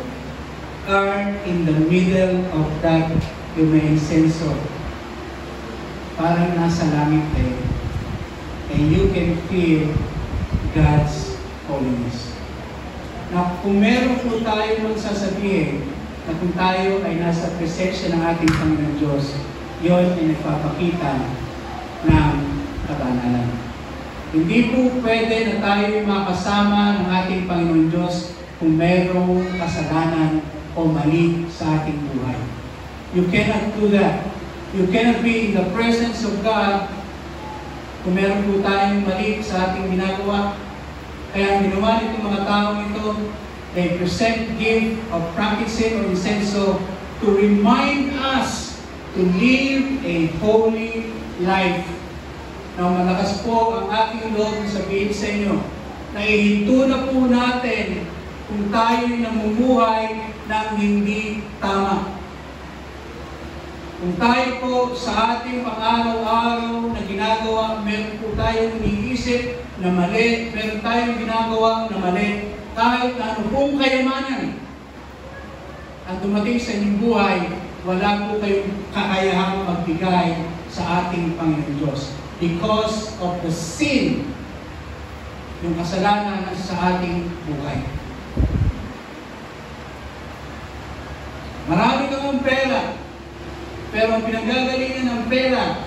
are in the middle of that insenso, parang nasa langit kayo, and you can feel God's holiness. Na kung meron po tayo magsasabihin na kung tayo ay nasa presensya ng ating Panginoon Diyos, yun ay nagpapakita ng kabanalan. Hindi po pwede na tayo makasama ng ating Panginoon Diyos kung mayroong kasalanan o mali sa ating buhay. You cannot do that. You cannot be in the presence of God kung meron po tayong mali sa ating ginagawa. Kaya ang ginawa nitong mga taong ito, they present gift of frankincense or incense to remind us to live a holy life. Na malakas po ang aking loob sabihin sa inyo na ihinto na po natin kung tayo'y namumuhay ng hindi tama. Kung tayo po sa ating pang-araw-araw na ginagawa, meron po tayong iniisip na mali, meron tayong ginagawa na mali, kahit na ano pong kayamanan ang dumating sa inyong buhay, wala po kayong kakayahang magbigay sa ating Panginoon Diyos because of the sin, yung kasalanan sa ating buhay. Marami kang pera, pero ang pinanggagalingan ng pera,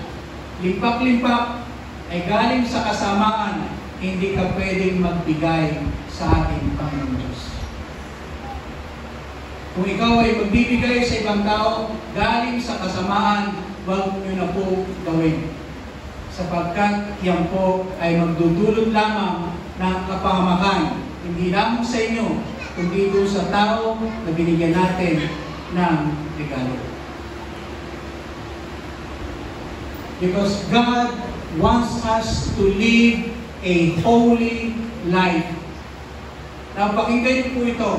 limpak-limpak, ay galing sa kasamaan, hindi ka pwedeng magbigay sa ating Panginoon Diyos. Kung ikaw ay magbibigay sa ibang tao, galing sa kasamaan, huwag nyo na po gawin. Sapagkat yan po ay magdudulot lamang ng kapahamakan, hindi lamang sa inyo, kundi doon sa tao na binigyan natin ng regalo. Because God wants us to live a holy life. Now, pakinggan niyo po ito.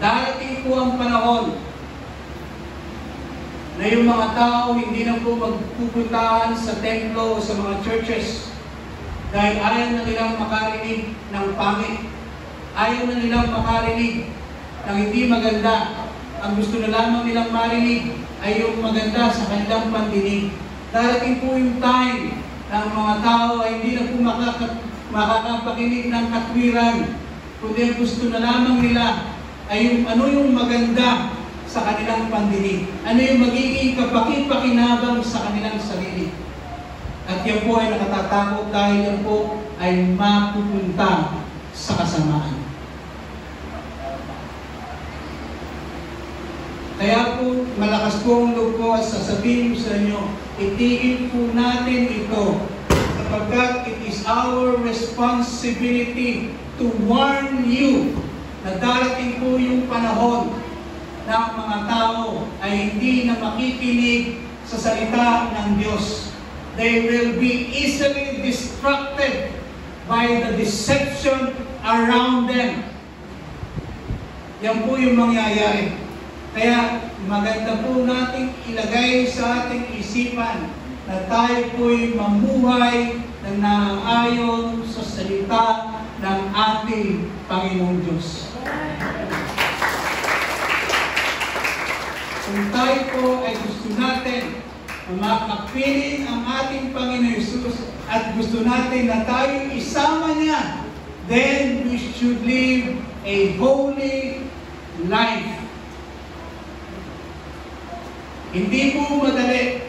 Darating po ang panahon na yung mga tao hindi na po magpupuntahan sa templo o sa mga churches dahil ayaw na nilang makarinig ng pangit. Ayaw na nilang makarinig ng hindi maganda. Ang gusto na lamang nilang marinig ay yung maganda sa kanilang pandinig. Darating po yung time na ang mga tao ay hindi na po makakapakinig ng katwiran, kundi ang gusto na lamang nila ay yung ano yung maganda sa kanilang pandinig. Ano yung magiging kapaki-pakinabang sa kanilang sarili. At yan po ay nakatatakot dahil yan po ay mapupunta sa kasamaan. Kaya po, malakas po ang loob ko at sasabihin sa inyo, itigil po natin ito sapagkat it is our responsibility to warn you na darating po yung panahon na ang mga tao ay hindi na makikinig sa salita ng Diyos. They will be easily distracted by the deception around them. Yan po yung mangyayari. Kaya maganda po nating ilagay sa ating isipan na tayo po'y mamuhay na naaayon sa salita ng ating Panginoong Diyos. Kung tayo po ay gusto natin na makapiling ang ating Panginoon Jesus at gusto natin na tayo isama niya, then we should live a holy life. Hindi po madali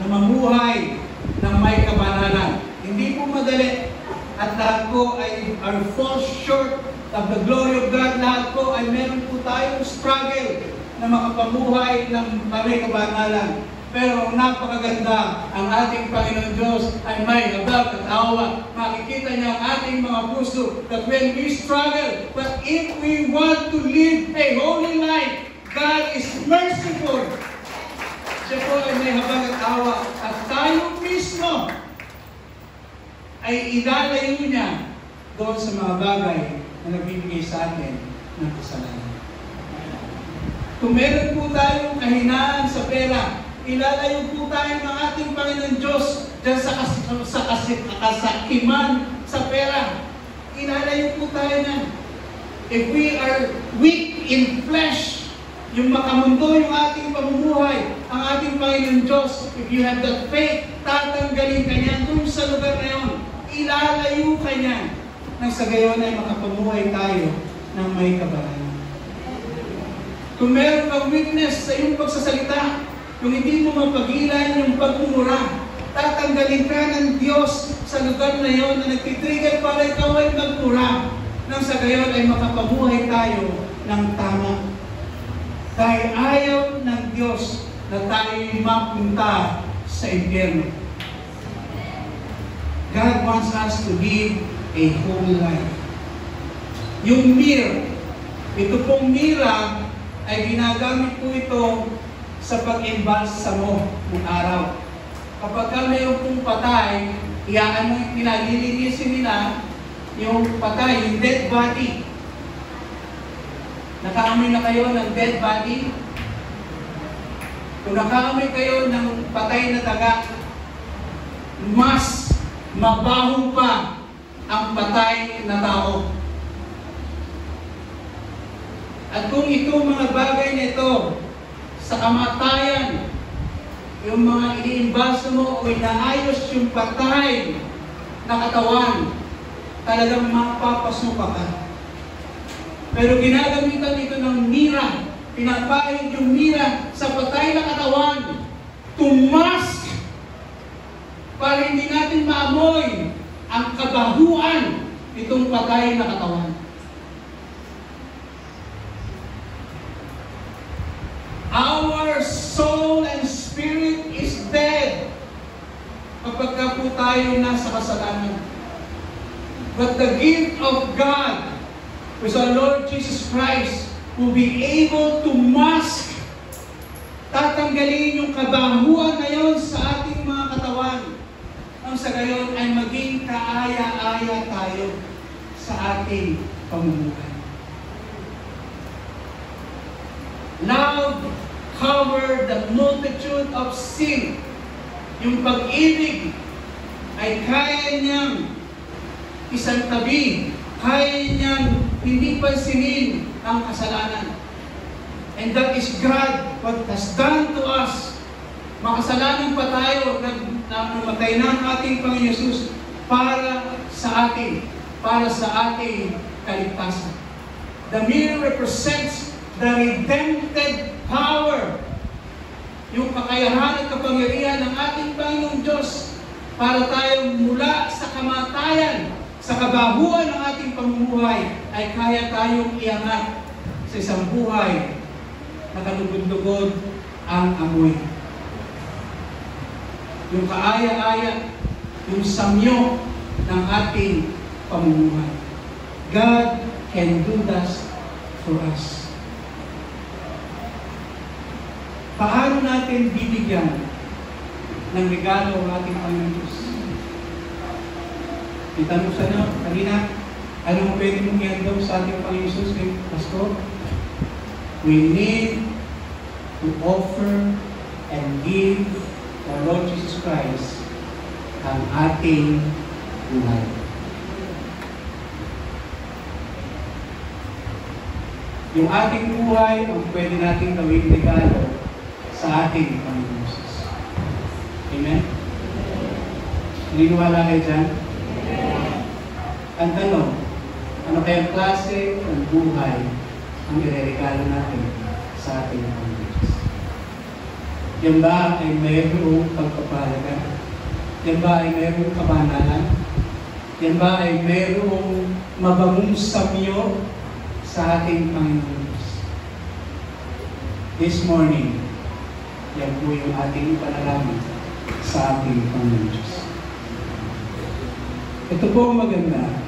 na mamuhay ng may kabanalan. Hindi po madali. At lahat po ay fall short of the glory of God. Lahat po ay meron po tayong struggle na makapamuhay ng may kabanalan. Pero napakaganda, ang ating Panginoon Diyos ay may habag at awa. Makikita niya ang ating mga puso that when we struggle, but if we want to live a holy life, God is merciful. Siya po ay may habag at awa. At tayo mismo ay ilalayo niya doon sa mga bagay na nagbibigay sa atin ng kasalanan. Kung meron po tayong kahinaan sa pera, ilalayo po tayo ng ating Panginoon Diyos dyan sa kasakiman sa pera. Ilalayo po tayo na. If we are weak in flesh, yung makamundo yung ating pamumuhay, ang ating Panginoon Diyos, if you have that faith, tatanggalin ka niya doon sa lugar na yun. Ilalayo ka niya. Nang sa gayon ay makapamuhay tayo ng may kabanalan. Kung meron kang weakness sa iyong pagsasalita, kung hindi mo mapagilan yung pagmumura, tatanggalin ka ng Diyos sa lugar na yon na nagtitrigger para ikaw ay magmura. Nang sa gayon ay makapamuhay tayo ng tama. Dahil ayaw ng Diyos na tayo mapunta sa impyerno. God wants us to live a holy life. Yung mirror, ito pong mira ay ginagamit po ito sa pag-embalsamo ng araw. Kapag ka mayroon pong patay, nililinisin nila yung patay, yung dead body. Nakaamoy na kayo ng dead body? Kung nakaamoy kayo ng patay na daga, mas mabaho pa ang patay na tao. At kung itong mga bagay na ito, sa kamatayan, yung mga iniimbalsa mo o inaayos yung patay na katawan, talagang mapapasuka ka. Pero ginagamitan ito ng mira, pinapahid yung mira sa patay na katawan, to mask, para hindi natin maamoy ang kabahuan itong patay na katawan. Our soul and spirit is dead kapag ka po tayo nasa kasalanan. But the gift of God, which our Lord Jesus Christ, will be able to mask, tatanggalin yung kabahuan na yun sa ating mga katawan. Ang sa gayon ay maging kaaya-aya tayo sa ating pamumuhay. Love covered the multitude of sin. Yung pag-ibig ay kaya niyang isang tabi, kaya niyang hindi pansinin ang kasalanan. And that is God, what has done to us. Makasalanan pa tayo na namatay na ang ating Panginoon Jesus para sa ating kaligtasan. The mirror represents the redempted power, yung kakayahan at kapangyarihan ng ating Panginoong Diyos para tayo mula sa kamatayan, sa kabahuan ng ating pamumuhay, ay kaya tayong iangat sa isang buhay na kalugod-lugod ang amoy. Yung kaaya-aya, yung samyo ng ating pamumuhay. God can do that for us. Paano natin bibigyan ng regalo ang ating Panginoon Diyos? Itanong sa inyo, kanina, anong pwede mong i-handle sa ating Panginoon Jesus kay Pastor? We need to offer and give the Lord Jesus Christ ang ating buhay. Yung ating buhay ang pwede natin gawing regalo sa ating Panginoon Jesus. Amen? Naniniwala kayo dyan? Ang tanong, ano kayang klase ng buhay ang ireregalo natin sa ating Panginoon Jesus? Yan ba ay mayroong pagpapahalaga? Yan ba ay mayroong kabanalan? Yan ba ay mayroong mabangong samyo sa ating Panginoon Diyos? This morning, yan po yung ating panalangin sa ating Panginoon Diyos. Ito po ang maganda.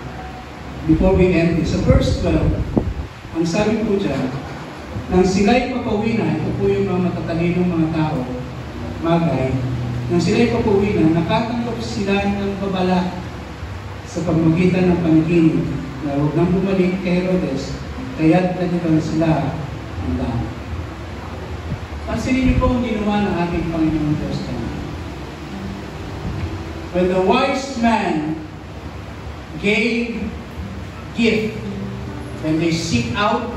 Before we end this, sa verse 12, ang sabi po dyan, nang sila'y papauwi na, ito po yung mga matatalinong mga tao, magay, nang sila'y papauwi na, nakatanggap sila ng babala sa pagmagitan ng panaginip na huwag nang bumalik kay Herodes, kaya't nagibang sila ang daan. Pansinin niyo po ang ginawa ng ating Panginoon Diyos. When the wise man gave gift, when they seek out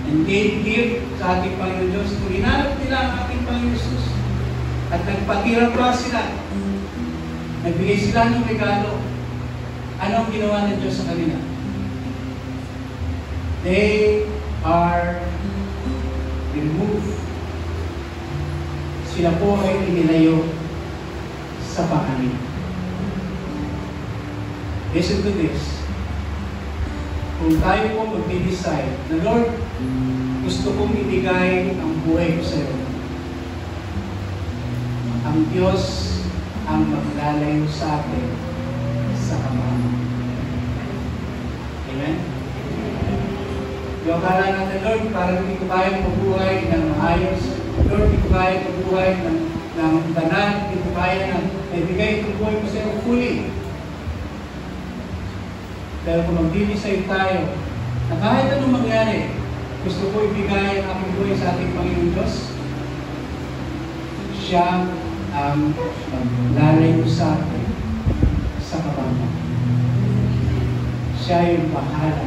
and gave gift sa ating Panginoon Diyos, kung hinanap nila ang ating Panginoon Jesus at nagpatira pa sila, nagbigay sila ng regalo, ano ang ginawa ng Diyos sa kanila? They are removed. Sila po ay inilayo sa panganib. Listen to this. Kung tayo po mag-decide na, Lord, gusto kong ibigay ang buhay ko sa iyo, ang Diyos ang maglalayo sa atin sa kamamahan. Amen? Yung akala natin, Lord, parang hindi ko kaya mabuhay ng maayos. Lord, hindi ko kaya mabuhay ng banal. Hindi ko kaya na ibigay itong buhay ko sa iyo fully. Pero kung mag-decide tayo na kahit anong mangyari, gusto ko ibigay ang aking buhay sa ating Panginoon Diyos, siya ang maglalayo sa atin sa kapamanan. Siya yung bahala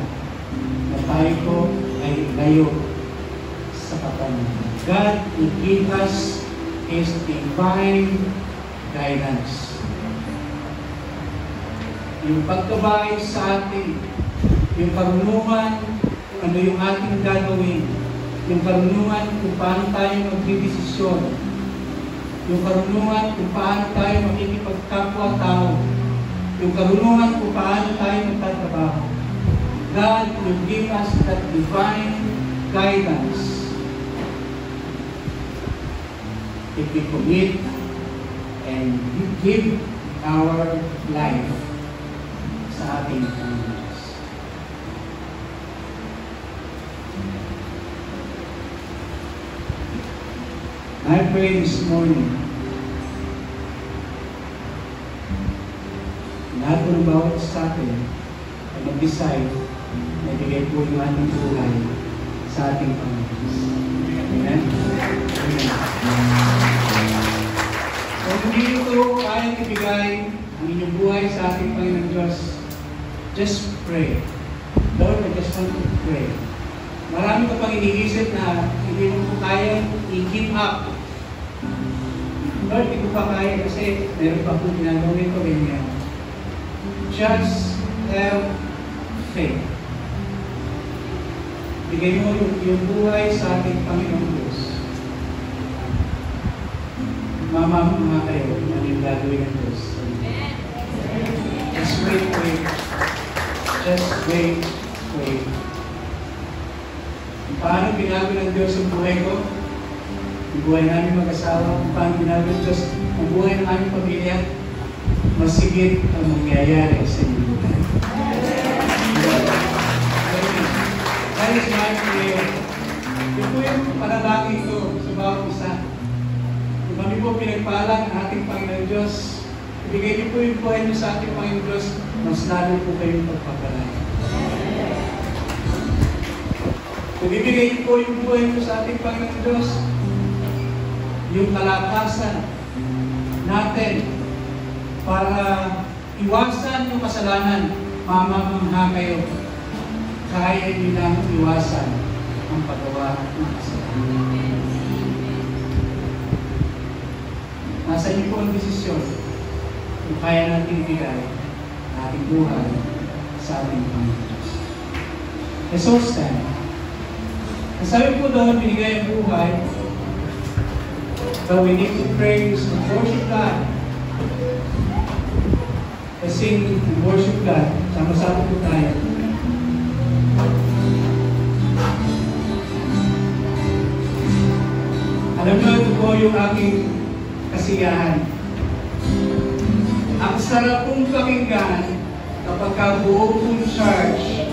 na tayo ko ay layo sa kapamanan. God will give us His divine guidance. Yung pagkabay sa atin, yung karunungan kung ano yung ating gagawin, yung karunungan kung paano tayo magdidesisyon, yung karunungan kung paano tayo makikipagkapwa-tao, yung karunungan kung paano tayo magtatrabaho. God will give us that divine guidance if we commit and give our life sa ating Panginoon Diyos. I pray this morning, lahat po ng bawat sa atin ay mag-decide na ibigay po yung ating buhay sa ating Panginoon Diyos. Amen? Amen. So, hindi ito kayang ibigay ang inyong buhay sa ating Panginoon Diyos. Just pray. Lord, I just want to pray. Marami ko pang iniisip na hindi mo po kaya i-keep up. Lord, hindi ko pa kaya kasi meron pa po ginagawin ko ganyan. Just have faith. Bigay mo yung buhay sa ating Panginoon Diyos. Mama kayo, ano yung gagawin ng Diyos. Just wait. Just wait. Paano binago ng Diyos ang buhay ko? Ang buhay namin mag-asawa, paano binago ng Diyos ang buhay ng aming pamilya? Masigit ang mangyayari sa inyong buhay. That is my prayer. Ito po yung panalangin ko sa bawat isa. Kung kami po pinagpalang ang ating Panginoon Diyos, ibigay niyo po yung buhay niyo sa ating Panginoon Diyos, mas lalo po kayong pagpapalaya. Kung ibigay niyo po yung buhay niyo sa ating Panginoon Diyos, yung kalakasan natin para iwasan yung kasalanan, mamamangha kayo, kaya niyo lang iwasan ang paggawa ng kasalanan. Nasa niyo po ang desisyon kung kaya natin ibigay ang ating buhay sa ating Panginoon Diyos. Let's all stand. Sabi po doon, binigay ang buhay, but we need to praise and worship God sing and worship God. Sama-sama po tayo. Alam nyo, ito po yung aking kasiyahan. Ang sarap pong pakinggan kapag buong pong church,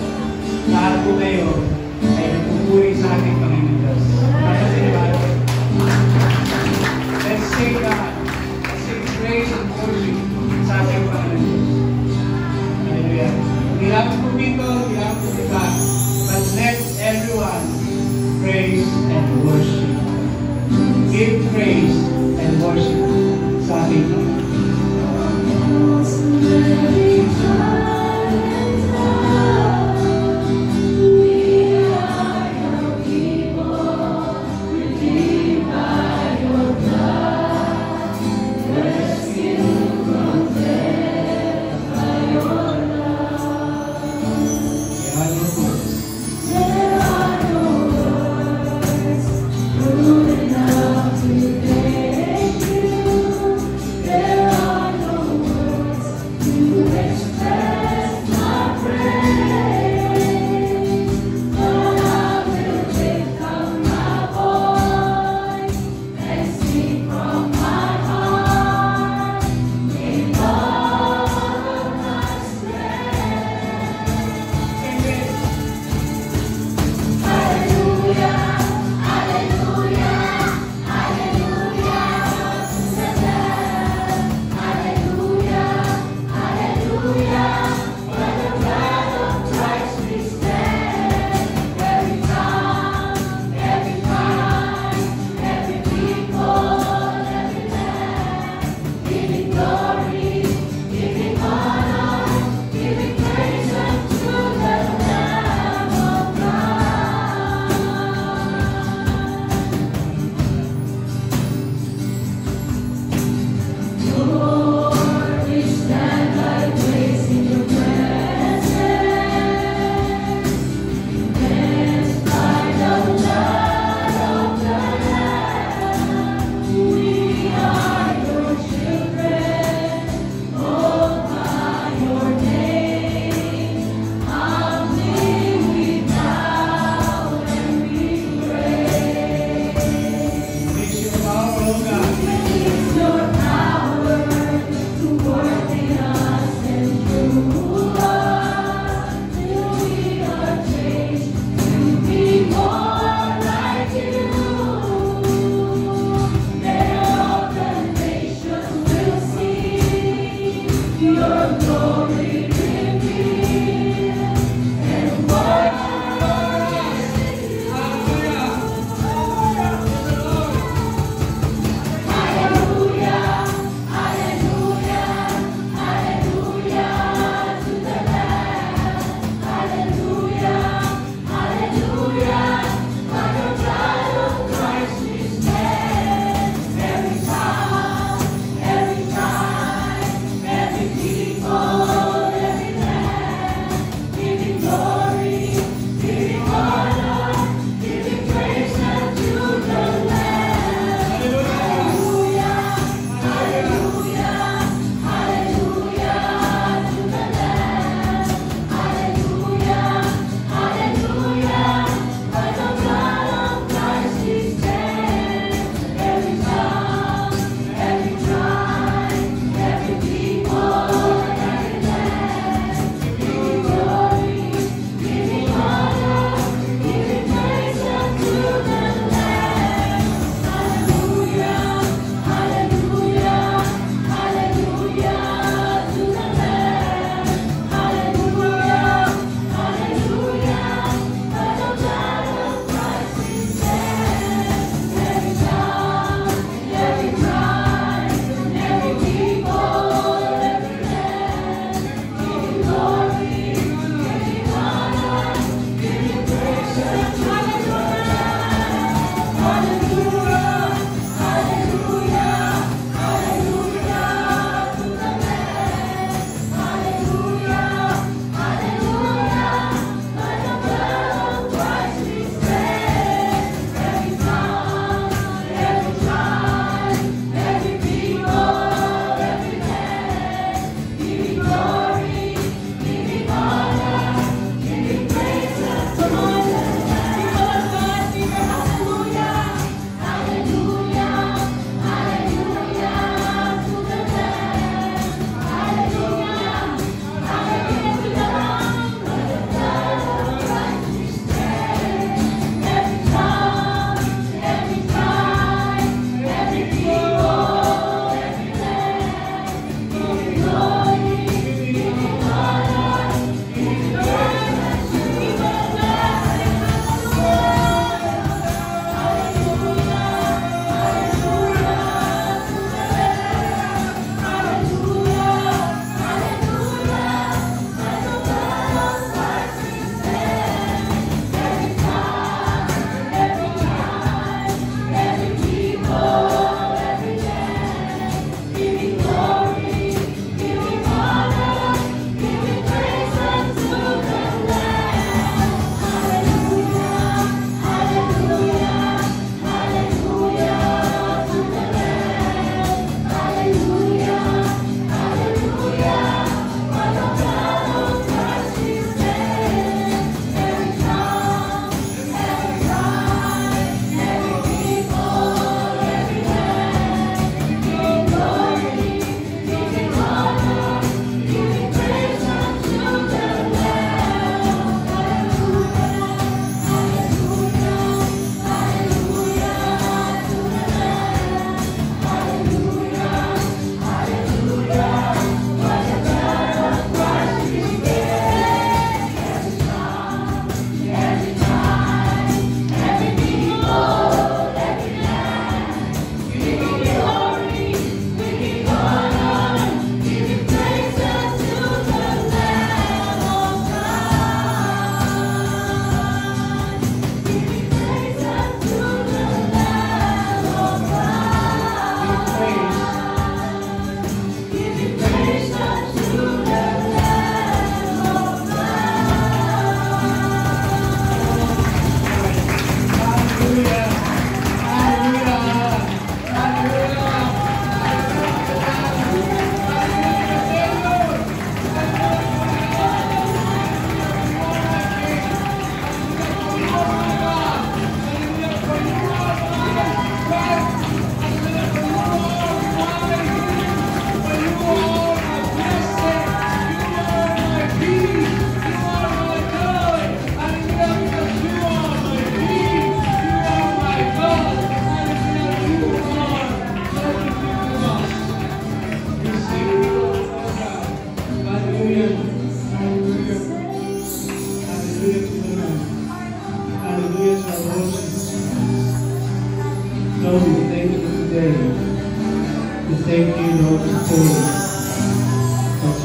lahat po kayo ay nagpupuri sa ating Panginoon Diyos. Let's sing God. Let's sing praise and worship sa ating Panginoon Diyos. Hallelujah. Hindi lang po dito, hindi lang po diba, but let everyone praise and worship. Give praise and worship sa ating Panginoon.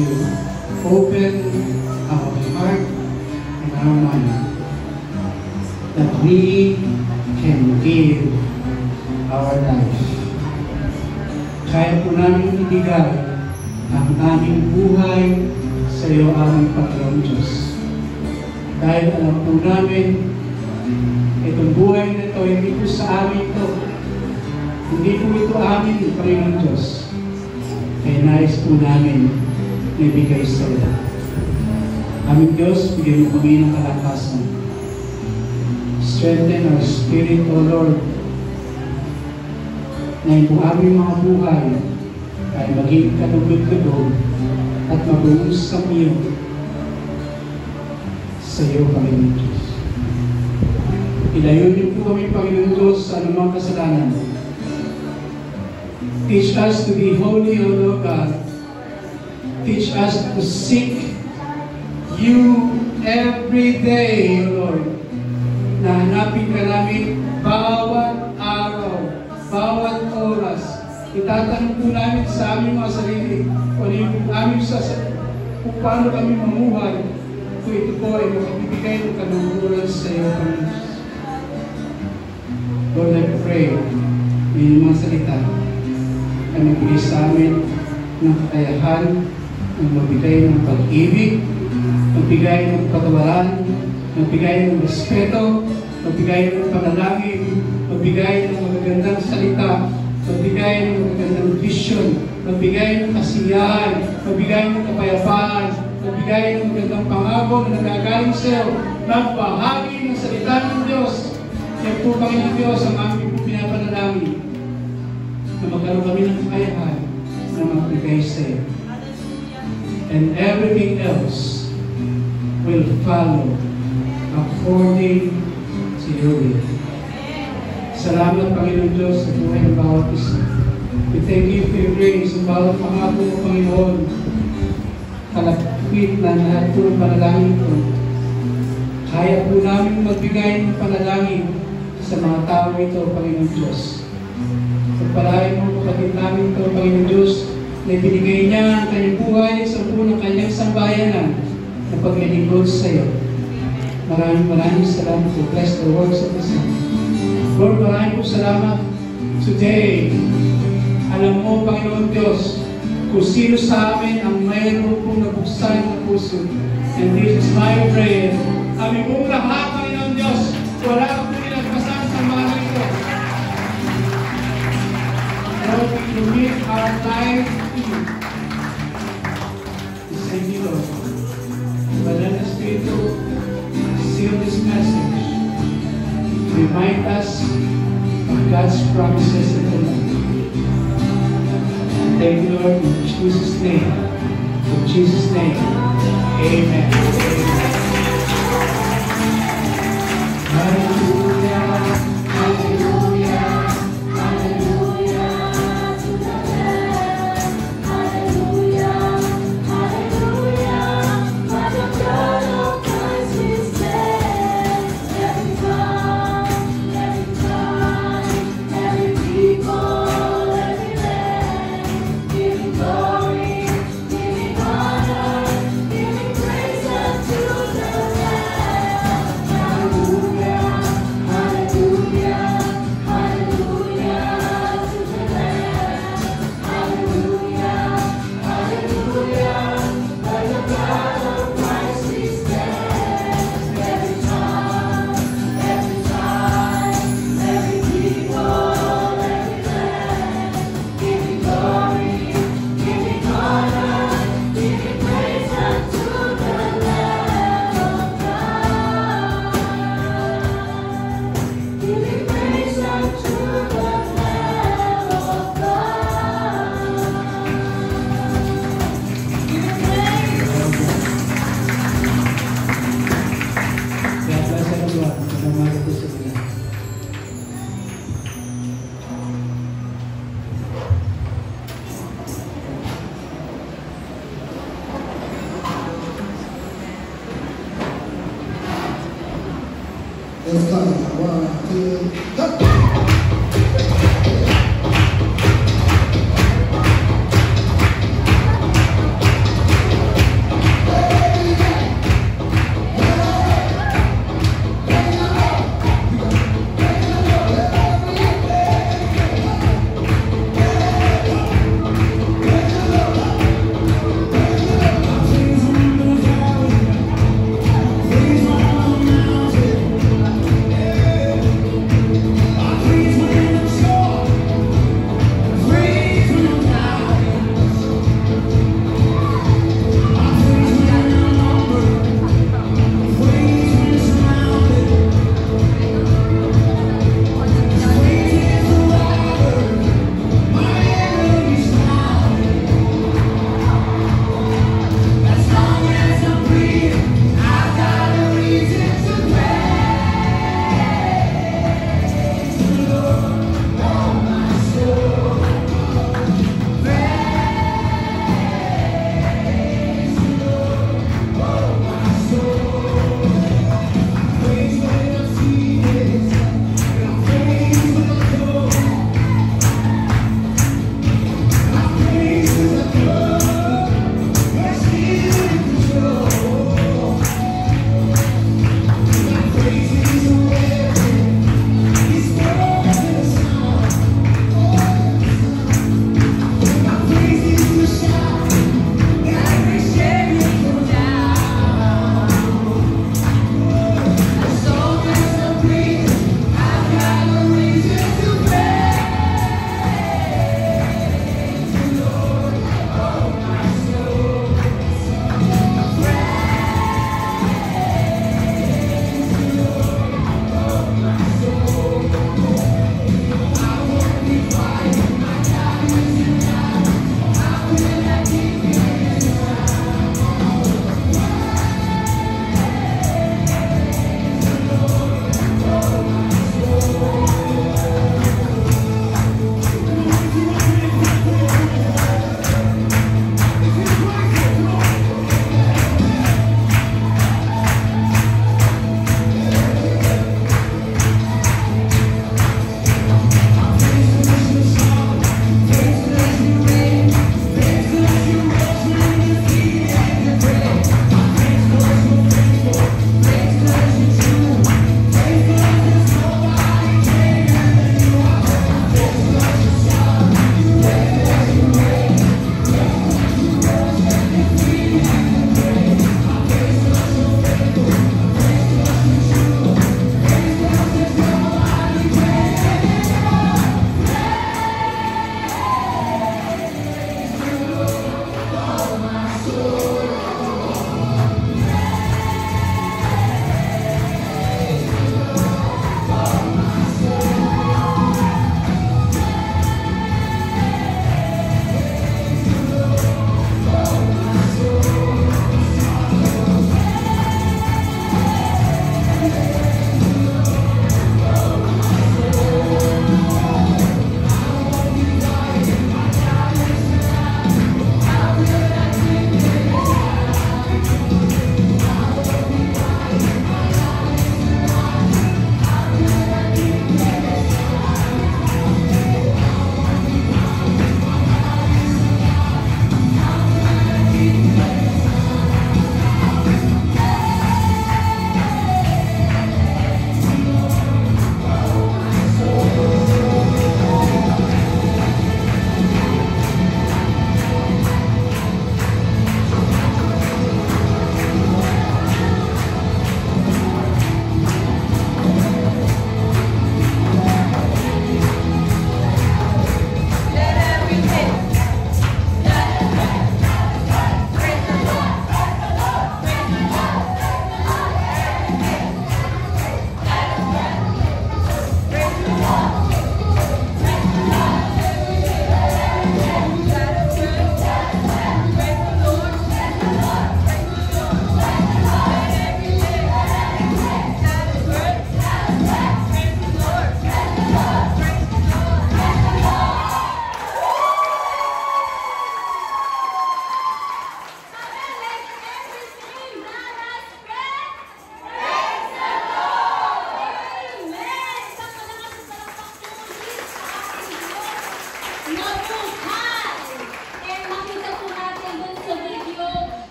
you open our heart and our mind that we can give our life. Kaya po namin ibigay ang aming buhay sa iyo, aming Panginoon Diyos. Dahil alam po namin, itong buhay na ito, hindi po sa amin ito. Hindi po ito amin, Panginoon Diyos. Kaya nais po namin na ibigay sa iyo. Aming Diyos, bigyan mo kami ng kalakasan. Strengthen our spirit, O Lord, na yung aming mga buhay ay maging kalugod-lugod at mag-uusap iyo sa iyo, Panginoon Diyos. Ilayo niyo po kami, Panginoon Diyos, sa anumang kasalanan. Teach us to be holy, O Lord God. Teach us to seek you every day, O Lord. Nahanapin ka namin bawat araw, bawat oras. Itatanong po namin sa aming mga sarili kung paano kami mamuhay kung ito po ay makapibigay ng kanungkulan sa iyo, Panginoon. Lord, I pray yung mga salita ay magbigay sa amin ng kakayahan, ng magbigay ng pag-ibig, magbigay ng patawaran, magbigay ng respeto, magbigay ng panalangin, magbigay ng magagandang salita, magbigay ng magagandang vision, magbigay ng kasiyahan, magbigay ng kapayapaan, magbigay ng magandang pangako na nagagaling sa iyo, magbahagi ng salita ng Diyos. Yan po, Panginoon Diyos, ang aming po pinapanalangin na magkaroon kami ng kakayahan na magbigay sa iyo. And everything else will follow according to your will. Salamat, Panginoon Diyos, sa buhay ng bawat isa. We thank you for your grace sa bawat pangako mo, Panginoon. Kalapit na lahat po ng panalangin ko. Kaya po namin magbigay ng panalangin sa mga tao ito, Panginoon Diyos. Pagpalain mo kapatid namin ito, Panginoon Diyos, na ibinigay niya ang kanyang buhay sa puno ng kanyang sambayanan na paglilingkod sa iyo. Maraming salamat po. Bless the works of the Son. Lord, maraming po salamat today. Alam mo, Panginoon Diyos, kung sino sa amin ang mayroon pong nabuksan ng puso. And this is my prayer. Aming pong lahat, Panginoon Diyos, wala ka po pinagpasan sa mga ito. Lord, we commit our life to you. We thank you, Lord. But let us be able to seal this message. Remind us of God's promises in the Lord. Thank you, Lord, in Jesus' name. In Jesus' name. Amen. Hallelujah. Hallelujah. Hallelujah. To the Lamb. Hallelujah. Hallelujah. By the blood of Christ we stand. Every tongue, every people, every land, giving glory, giving honor, giving praise unto the Lamb. Hallelujah, hallelujah, hallelujah to the Lamb. Hallelujah, hallelujah, by the blood of Christ we stand. Every tongue, every people, every land, giving glory, giving honor, giving praise unto the Lamb of God. Giving praise unto the Lamb of God. Giving praise. God bless everyone. Salamat po sa inyo. Let's go. 1, 2, go.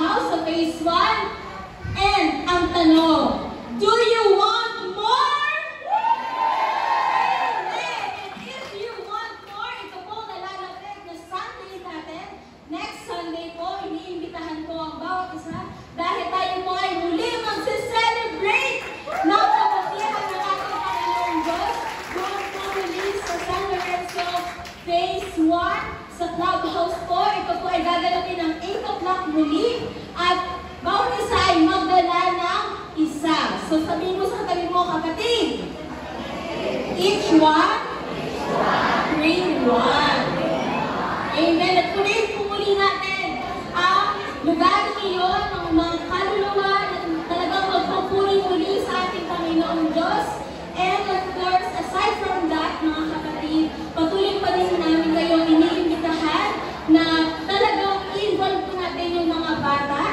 now sa phase 1. And ang tanong, do you want more? Amen! And if you want more, ito po nalalapit na Sunday natin. Next Sunday po, iniimbitahan ko ang bawat isa dahil tayo po ay muli magse-celebrate ng kabutihan ng ating Panginoong Diyos. Doon po muli sa San Lorenzo Phase 1 sa clubhouse po. Ito po ay gaganapin ng 8 o'clock muli at bawat isa ay magdala ng isa. So sabihin mo sa katabi mo, kapatid, each one, bring one. Amen. At purihin po muli natin ang lugar iyon ng mga kaluluwa na talagang magpapuri muli sa ating Panginoong Diyos. And of course, aside from that, mga kapatid, patuloy pa rin namin kayong iniimbitahan na talagang involve po natin yung mga bata.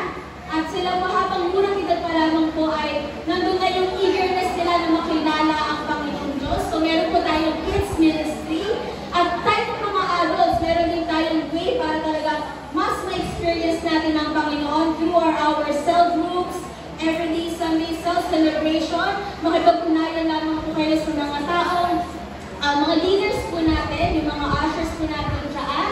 At sila po habang murang edad pa lamang po ay nandun na yung eagerness nila na makilala ang Panginoong Diyos. So meron po tayong kids ministry. At tayo po mga adults, meron din tayong way para talaga mas ma-experience natin ang Panginoon through our cell groups, everyday Sunday cell celebration. Makipagpunayan lamang po kayo sa mga taong, mga leaders po natin, yung mga ushers po natin dyan.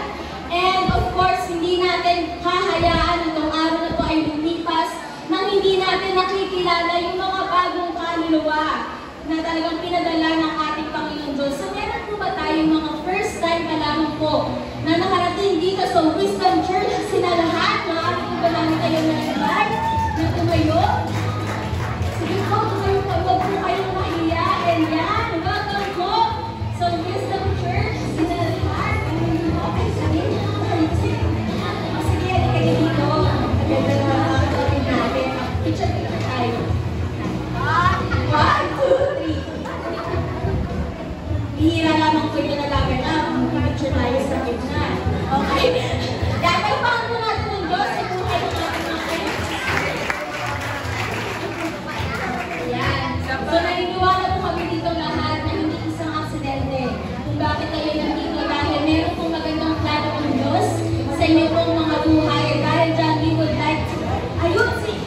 And of course, hindi natin hahayaan itong araw na ito ay lumipas nang hindi natin nakikilala yung mga bagong kaluluwa na talagang pinadala ng ating Panginoon Diyos. So meron po ba tayong mga first time pa lamang po na nakarating dito sa Wisdom Church? Sina lahat, maaari po ba namin kayo na-invite na tumayo? Sige po, tumayo po, huwag po kayong mahiya. And yan, welcome po sa Wisdom Church. Sina lahat, okay, sige. Sige, kayo dito. Ganda na mga kapatid natin. Picture tayo. 1, 2, 3. Ihira lamang ko yung nagaganap. Picture tayo sa gitna. Okay? Dahil pang po natin ng Diyos sa buhay ng ating mga friends. Ayan. So, naniniwala po kami dito lahat na hindi isang aksidente. Kung bakit kayo nandito dahil meron pong magandang plano ng Diyos sa inyo pong mga buhay. Dahil dyan, we would like to... Ayun, si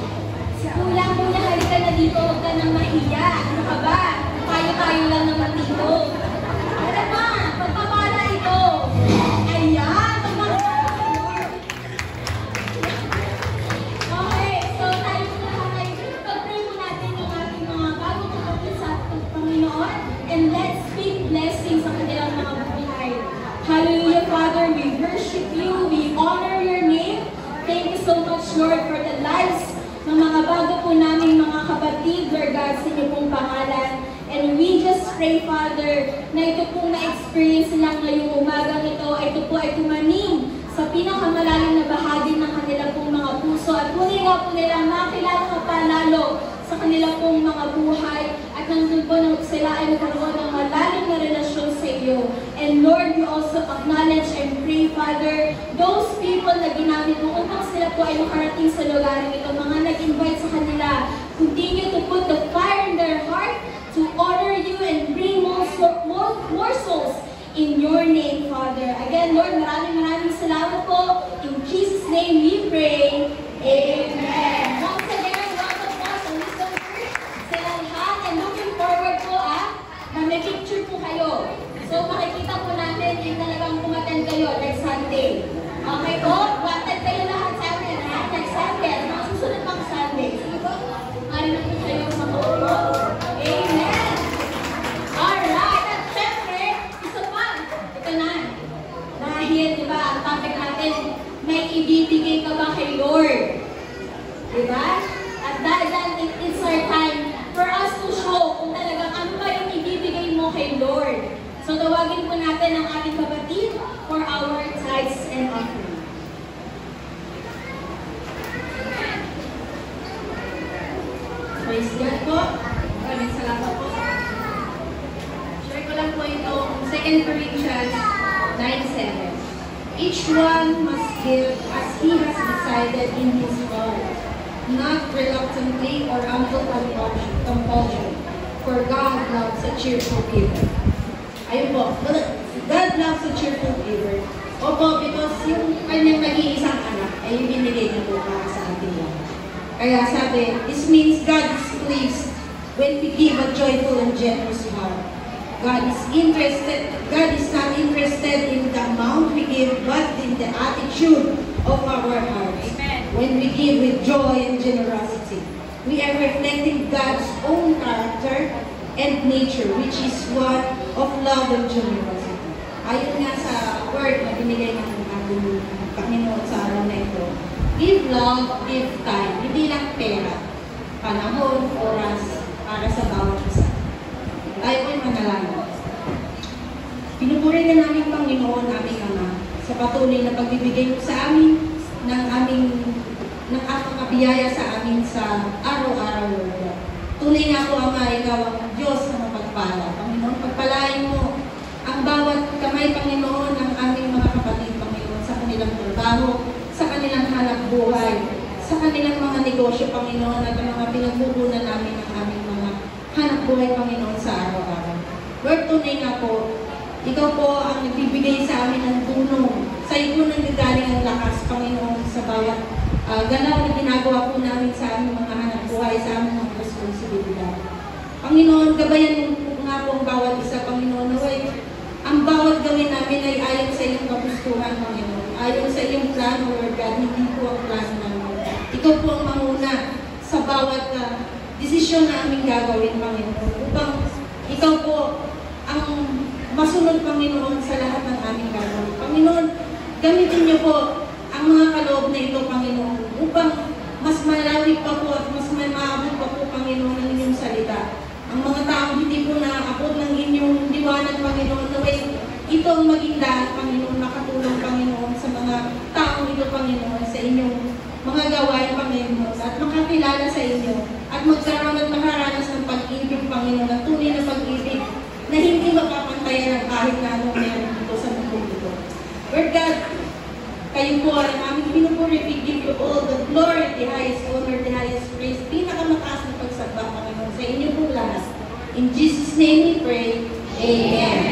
Kuya, halika na dito. Huwag ka nang mahiya. Ano ka ba? Tayo lang naman dito. Ano ba? Pagpapala ito. Ayan. Okay, so tayo po lahat ay pag-pray po natin yung ating mga bagong kapatid sa ating Panginoon. And let's speak blessings sa kanilang mga buhay. Hallelujah, Father. We worship you. We honor your name. Thank you so much, Lord, for the lives ng mga bago po namin mga kapatid, Lord God, sa inyo pong pangalan. And we just pray, Father, na ito pong na-experience nila ngayong umagang ito, ito po ay tumanim sa pinakamalalim na bahagi ng kanila pong mga puso. At muli nga po nila makilala ka pa lalo sa kanila pong mga buhay. At nandun po na sila ay nagkaroon ng malalim na relasyon sa iyo. And Lord, we also acknowledge and pray, Father, those people na ginamit mo upang sila po ay makarating sa lugar ito, mga nag-invite sa kanila, continue to put the fire in their heart to honor you and bring more souls in your name, Father. Again, Lord, maraming salamat po. In Jesus' name we pray. Amen. Once again, welcome po sa Wisdom Church. Sila lahat, and looking forward po na may picture po kayo. So, makikita po natin yung talagang kumaten kayo next Sunday. Okay po? Wanted kayo lahat sa amin, ha? Next Sunday. Mga susunod pang Sunday. Sige po? Mari na po kayo sa mga. Amen! Alright! At syempre, isa pa. Ito na. Dahil, di ba, ang topic natin, may ibibigay ka ba kay Lord? Di ba? At dahil it's our time for us to show kung talagang ano ba yung ibibigay mo kay Lord. So, tawagin po natin ang ating kapatid for our tithes and offering. Praise God po. Maraming salamat po. Share ko lang po itong 2 Corinthians 9:7. Each one must give as he has decided in his heart, not reluctantly or under compulsion, for God loves a cheerful giver. Ayun po, God loves a cheerful giver. Opo, because yung kanyang nag-iisang anak ay yung binigay niya po para sa atin Kaya sabi, this means God is pleased when we give a joyful and generous heart. God is not interested in the amount we give, but in the attitude of our hearts. Amen. When we give with joy and generosity, we are reflecting God's own character and nature, which is one of love and generosity. Ayon nga sa word na binigay ng ating Panginoon sa araw na ito, give love, give time. Hindi lang pera, panahon, oras, para sa bawat isa. Tayo po'y manalangin. Pinupuri na namin Panginoon, aming Ama, sa patuloy na pagbibigay mo sa amin ng aming mga biyaya sa amin sa araw-araw, Lord. Tunay nga po, Ama, ikaw ang Diyos na mapagpala. Panginoon, pagpalain mo ang bawat kamay, Panginoon, ng aming mga kapatid, Panginoon, sa kanilang trabaho, sa kanilang hanap buhay, sa kanilang mga negosyo, Panginoon, at ang mga pinagbubunan namin ng aming mga hanap buhay, Panginoon, sa araw-araw. Lord, tunay nga po, ikaw po ang nagbibigay sa amin ng tulong. Sa iyo po nanggagaling ang lakas, Panginoon, sa bawat galaw na ginagawa po namin sa aming mga hanap buhay, sa aming mga responsibilidad. Panginoon, gabayan mo nga po ang bawat isa, Panginoon, naway ang bawat gawin namin ay ayon sa iyong kagustuhan, Panginoon. Ayon sa iyong plano, Lord God, hindi po ang plano namin. Ikaw po ang manguna sa bawat desisyon na aming gagawin, Panginoon. Upang ikaw po ang masunod, Panginoon, sa lahat ng aming gagawin. Panginoon, gamitin niyo po ang mga kaloob na ito, Panginoon, upang mas malawig pa po at mas may maabot pa po, Panginoon, ang inyong salita. Ang mga taong hindi po nakakapot ng inyong liwanag, Panginoon, naway ito ang maging daan, Panginoon, makatulong, Panginoon, sa mga taong ito, Panginoon, sa inyong mga gawain, Panginoon, at makakilala sa inyo, at magkaroon at makaranas ng pag-ibig, Panginoon, at tunay na pag-ibig na hindi mapapantayan ng kahit na anong meron dito sa mundo ito. Lord God, kayo po ang aming pinupuri, we give you all the glory, the highest honor, the highest praise, pinakamataas na pagsamba, Panginoon, sa inyo po lahat. In Jesus' name we pray. Amen.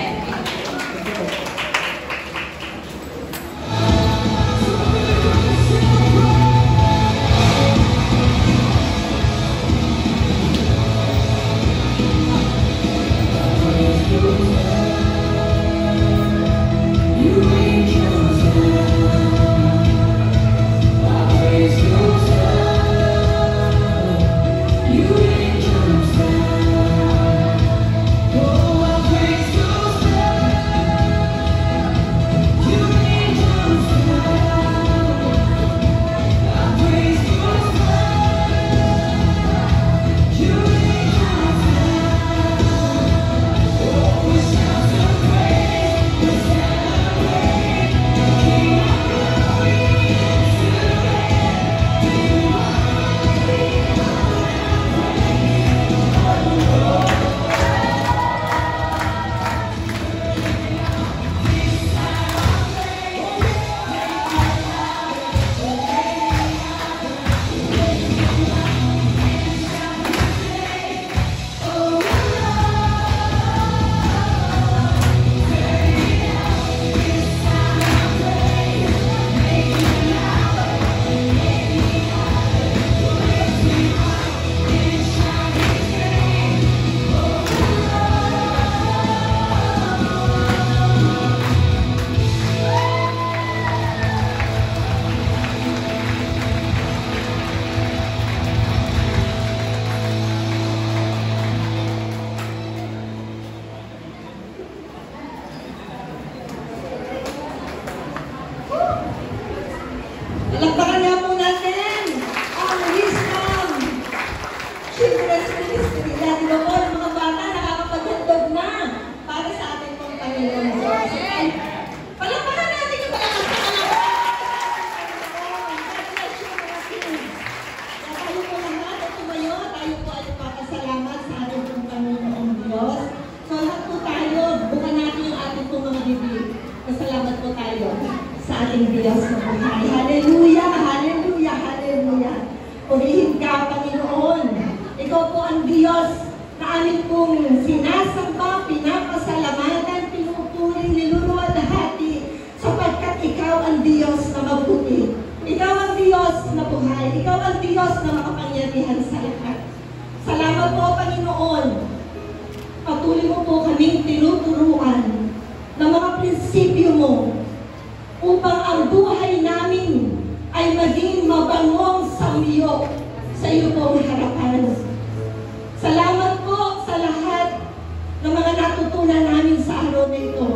Palakpakan nga po natin ang Wisdom Children's Ministry. Dati ba po, ang mga bata nakakapaghandog na para sa ating pong Panginoon. Palakpakan natin yung malakas na palakpakan. God bless you mga kids. Tayo po lahat at tumayo, tayo po ay papasalamat sa ating pong Panginoon Diyos. So lahat po tayo, bukan natin yung ating pong mga bibig. Pasalamat po tayo sa ating Diyos na buhay. Hallelujah! Hallelujah! Hallelujah! Purihin ka, Panginoon. Ikaw po ang Diyos na amin pong sinasamba, pinapasalamatan, pinupuri, niluluwalhati sapagkat ikaw ang Diyos na mabuti. Ikaw ang Diyos na buhay. Ikaw ang Diyos na makapangyarihan sa lahat. Salamat po, Panginoon. Patuloy mo po kaming tinuturuan ng mga prinsipyo mo upang ang buhay namin ay maging mabangong samyo sa iyo pong harapan. Salamat po sa lahat ng mga natutunan namin sa araw na ito.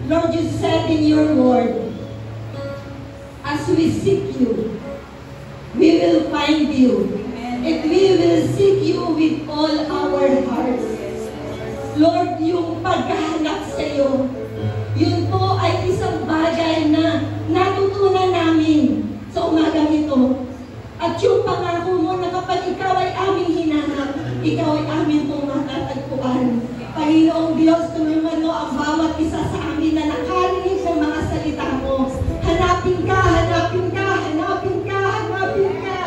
Lord, you said in your word, as we seek you, we will find you. And we will seek you with all our hearts. Lord, yung paghahanap sa iyo, yun po ay isang bagay na natutunan namin sa umagang ito. At yung pangako mo na kapag ikaw ay aming hinahanap, ikaw ay amin pong matatagpuan. Panginoong Diyos, tumulungan mo ang bawat isa sa amin na nakarinig ng mga salita mo. Hanapin ka, hanapin ka, hanapin ka, hanapin ka.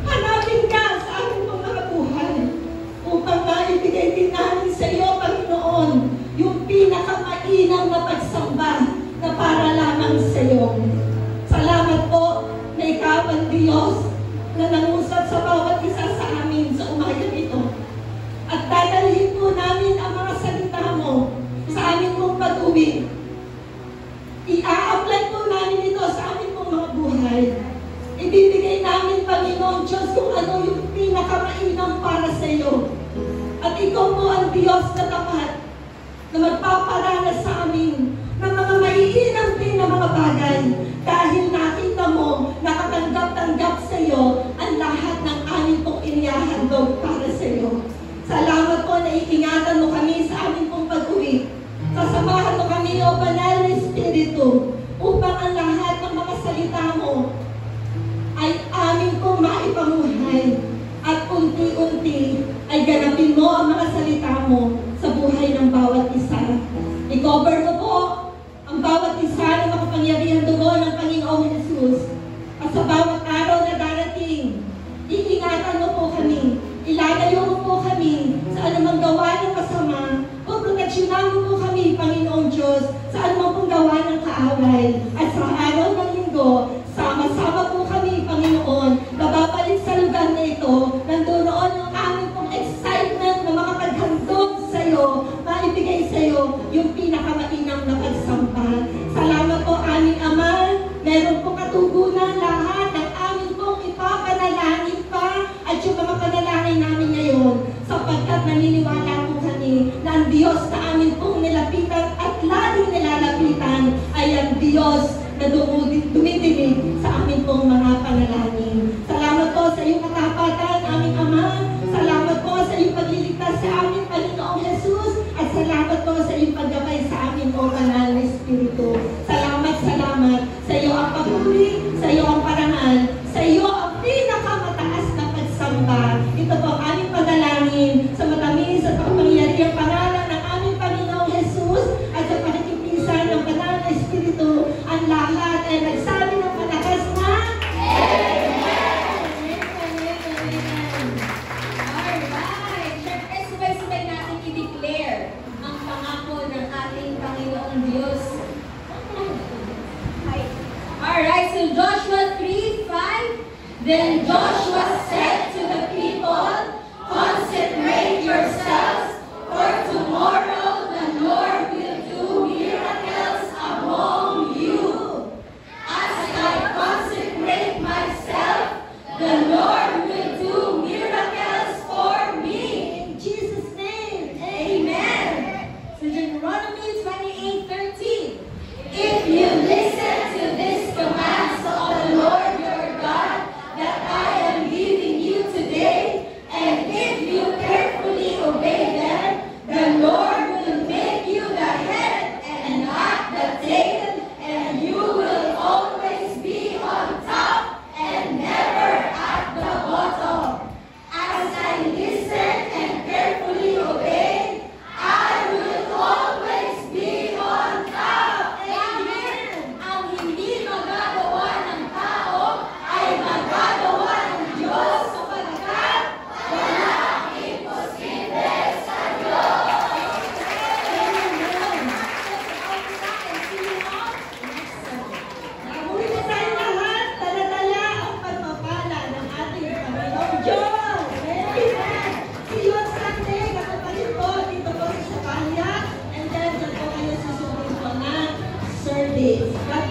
Hanapin ka sa aming mga buhay upang maibigay din namin sa iyo, Panginoon, yung pinakamainam na pagsamba na para lamang sa iyo. Salamat po na ikaw ang Diyos na nangusap sa bawat isa sa amin sa umagang ito. At dadalhin po namin ang mga salita mo sa aming pong pag-uwi. I-a-apply po namin ito sa aming pong mga buhay. Ibibigay namin, Panginoon Diyos, kung ano yung pinakamainam para sa iyo. At ikaw po ang Diyos na tapat na magpaparanas sa amin ng mga maiinam din na mga bagay dahil nakita mo, nakatanggap-tanggap sa iyo ang lahat ng aming pong inihahandog para sa iyo. Salamat po na iingatan mo kami sa aming pong pag-uwi. Sasamahan mo kami, O Banal na Espiritu, upang ang lahat ng mga salita mo ay amin pong maipamuhay at unti-unti ay ganapin mo ang mga salita mo sa buhay ng bawat isa. I-cover mo po ang bawat isa ng makapangyarihan dugo ng Panginoong Jesus. At sa bawat araw na darating, iingatan mo po kami, ilalayo mo po kami sa anumang gawa ng masama, o proteksyonan mo po kami, Panginoong Diyos, sa anumang pong gawa ng kaaway. At sa araw ng linggo, sama-sama po kami, Panginoon, na babalik sa lugar na ito, nandoon yung aming pong excitement na makapaghandog sa iyo, maibigay sa iyo yung pinakamainam na pagsamba. Salamat po, aming Ama, meron pong katugunan lahat ng aming pong ipapanalangin pa at yung mga panalangin namin ngayon, sapagkat naniniwala po kami na ang Diyos na amin pong nilapitan at laging nilalapitan ay ang Diyos this. God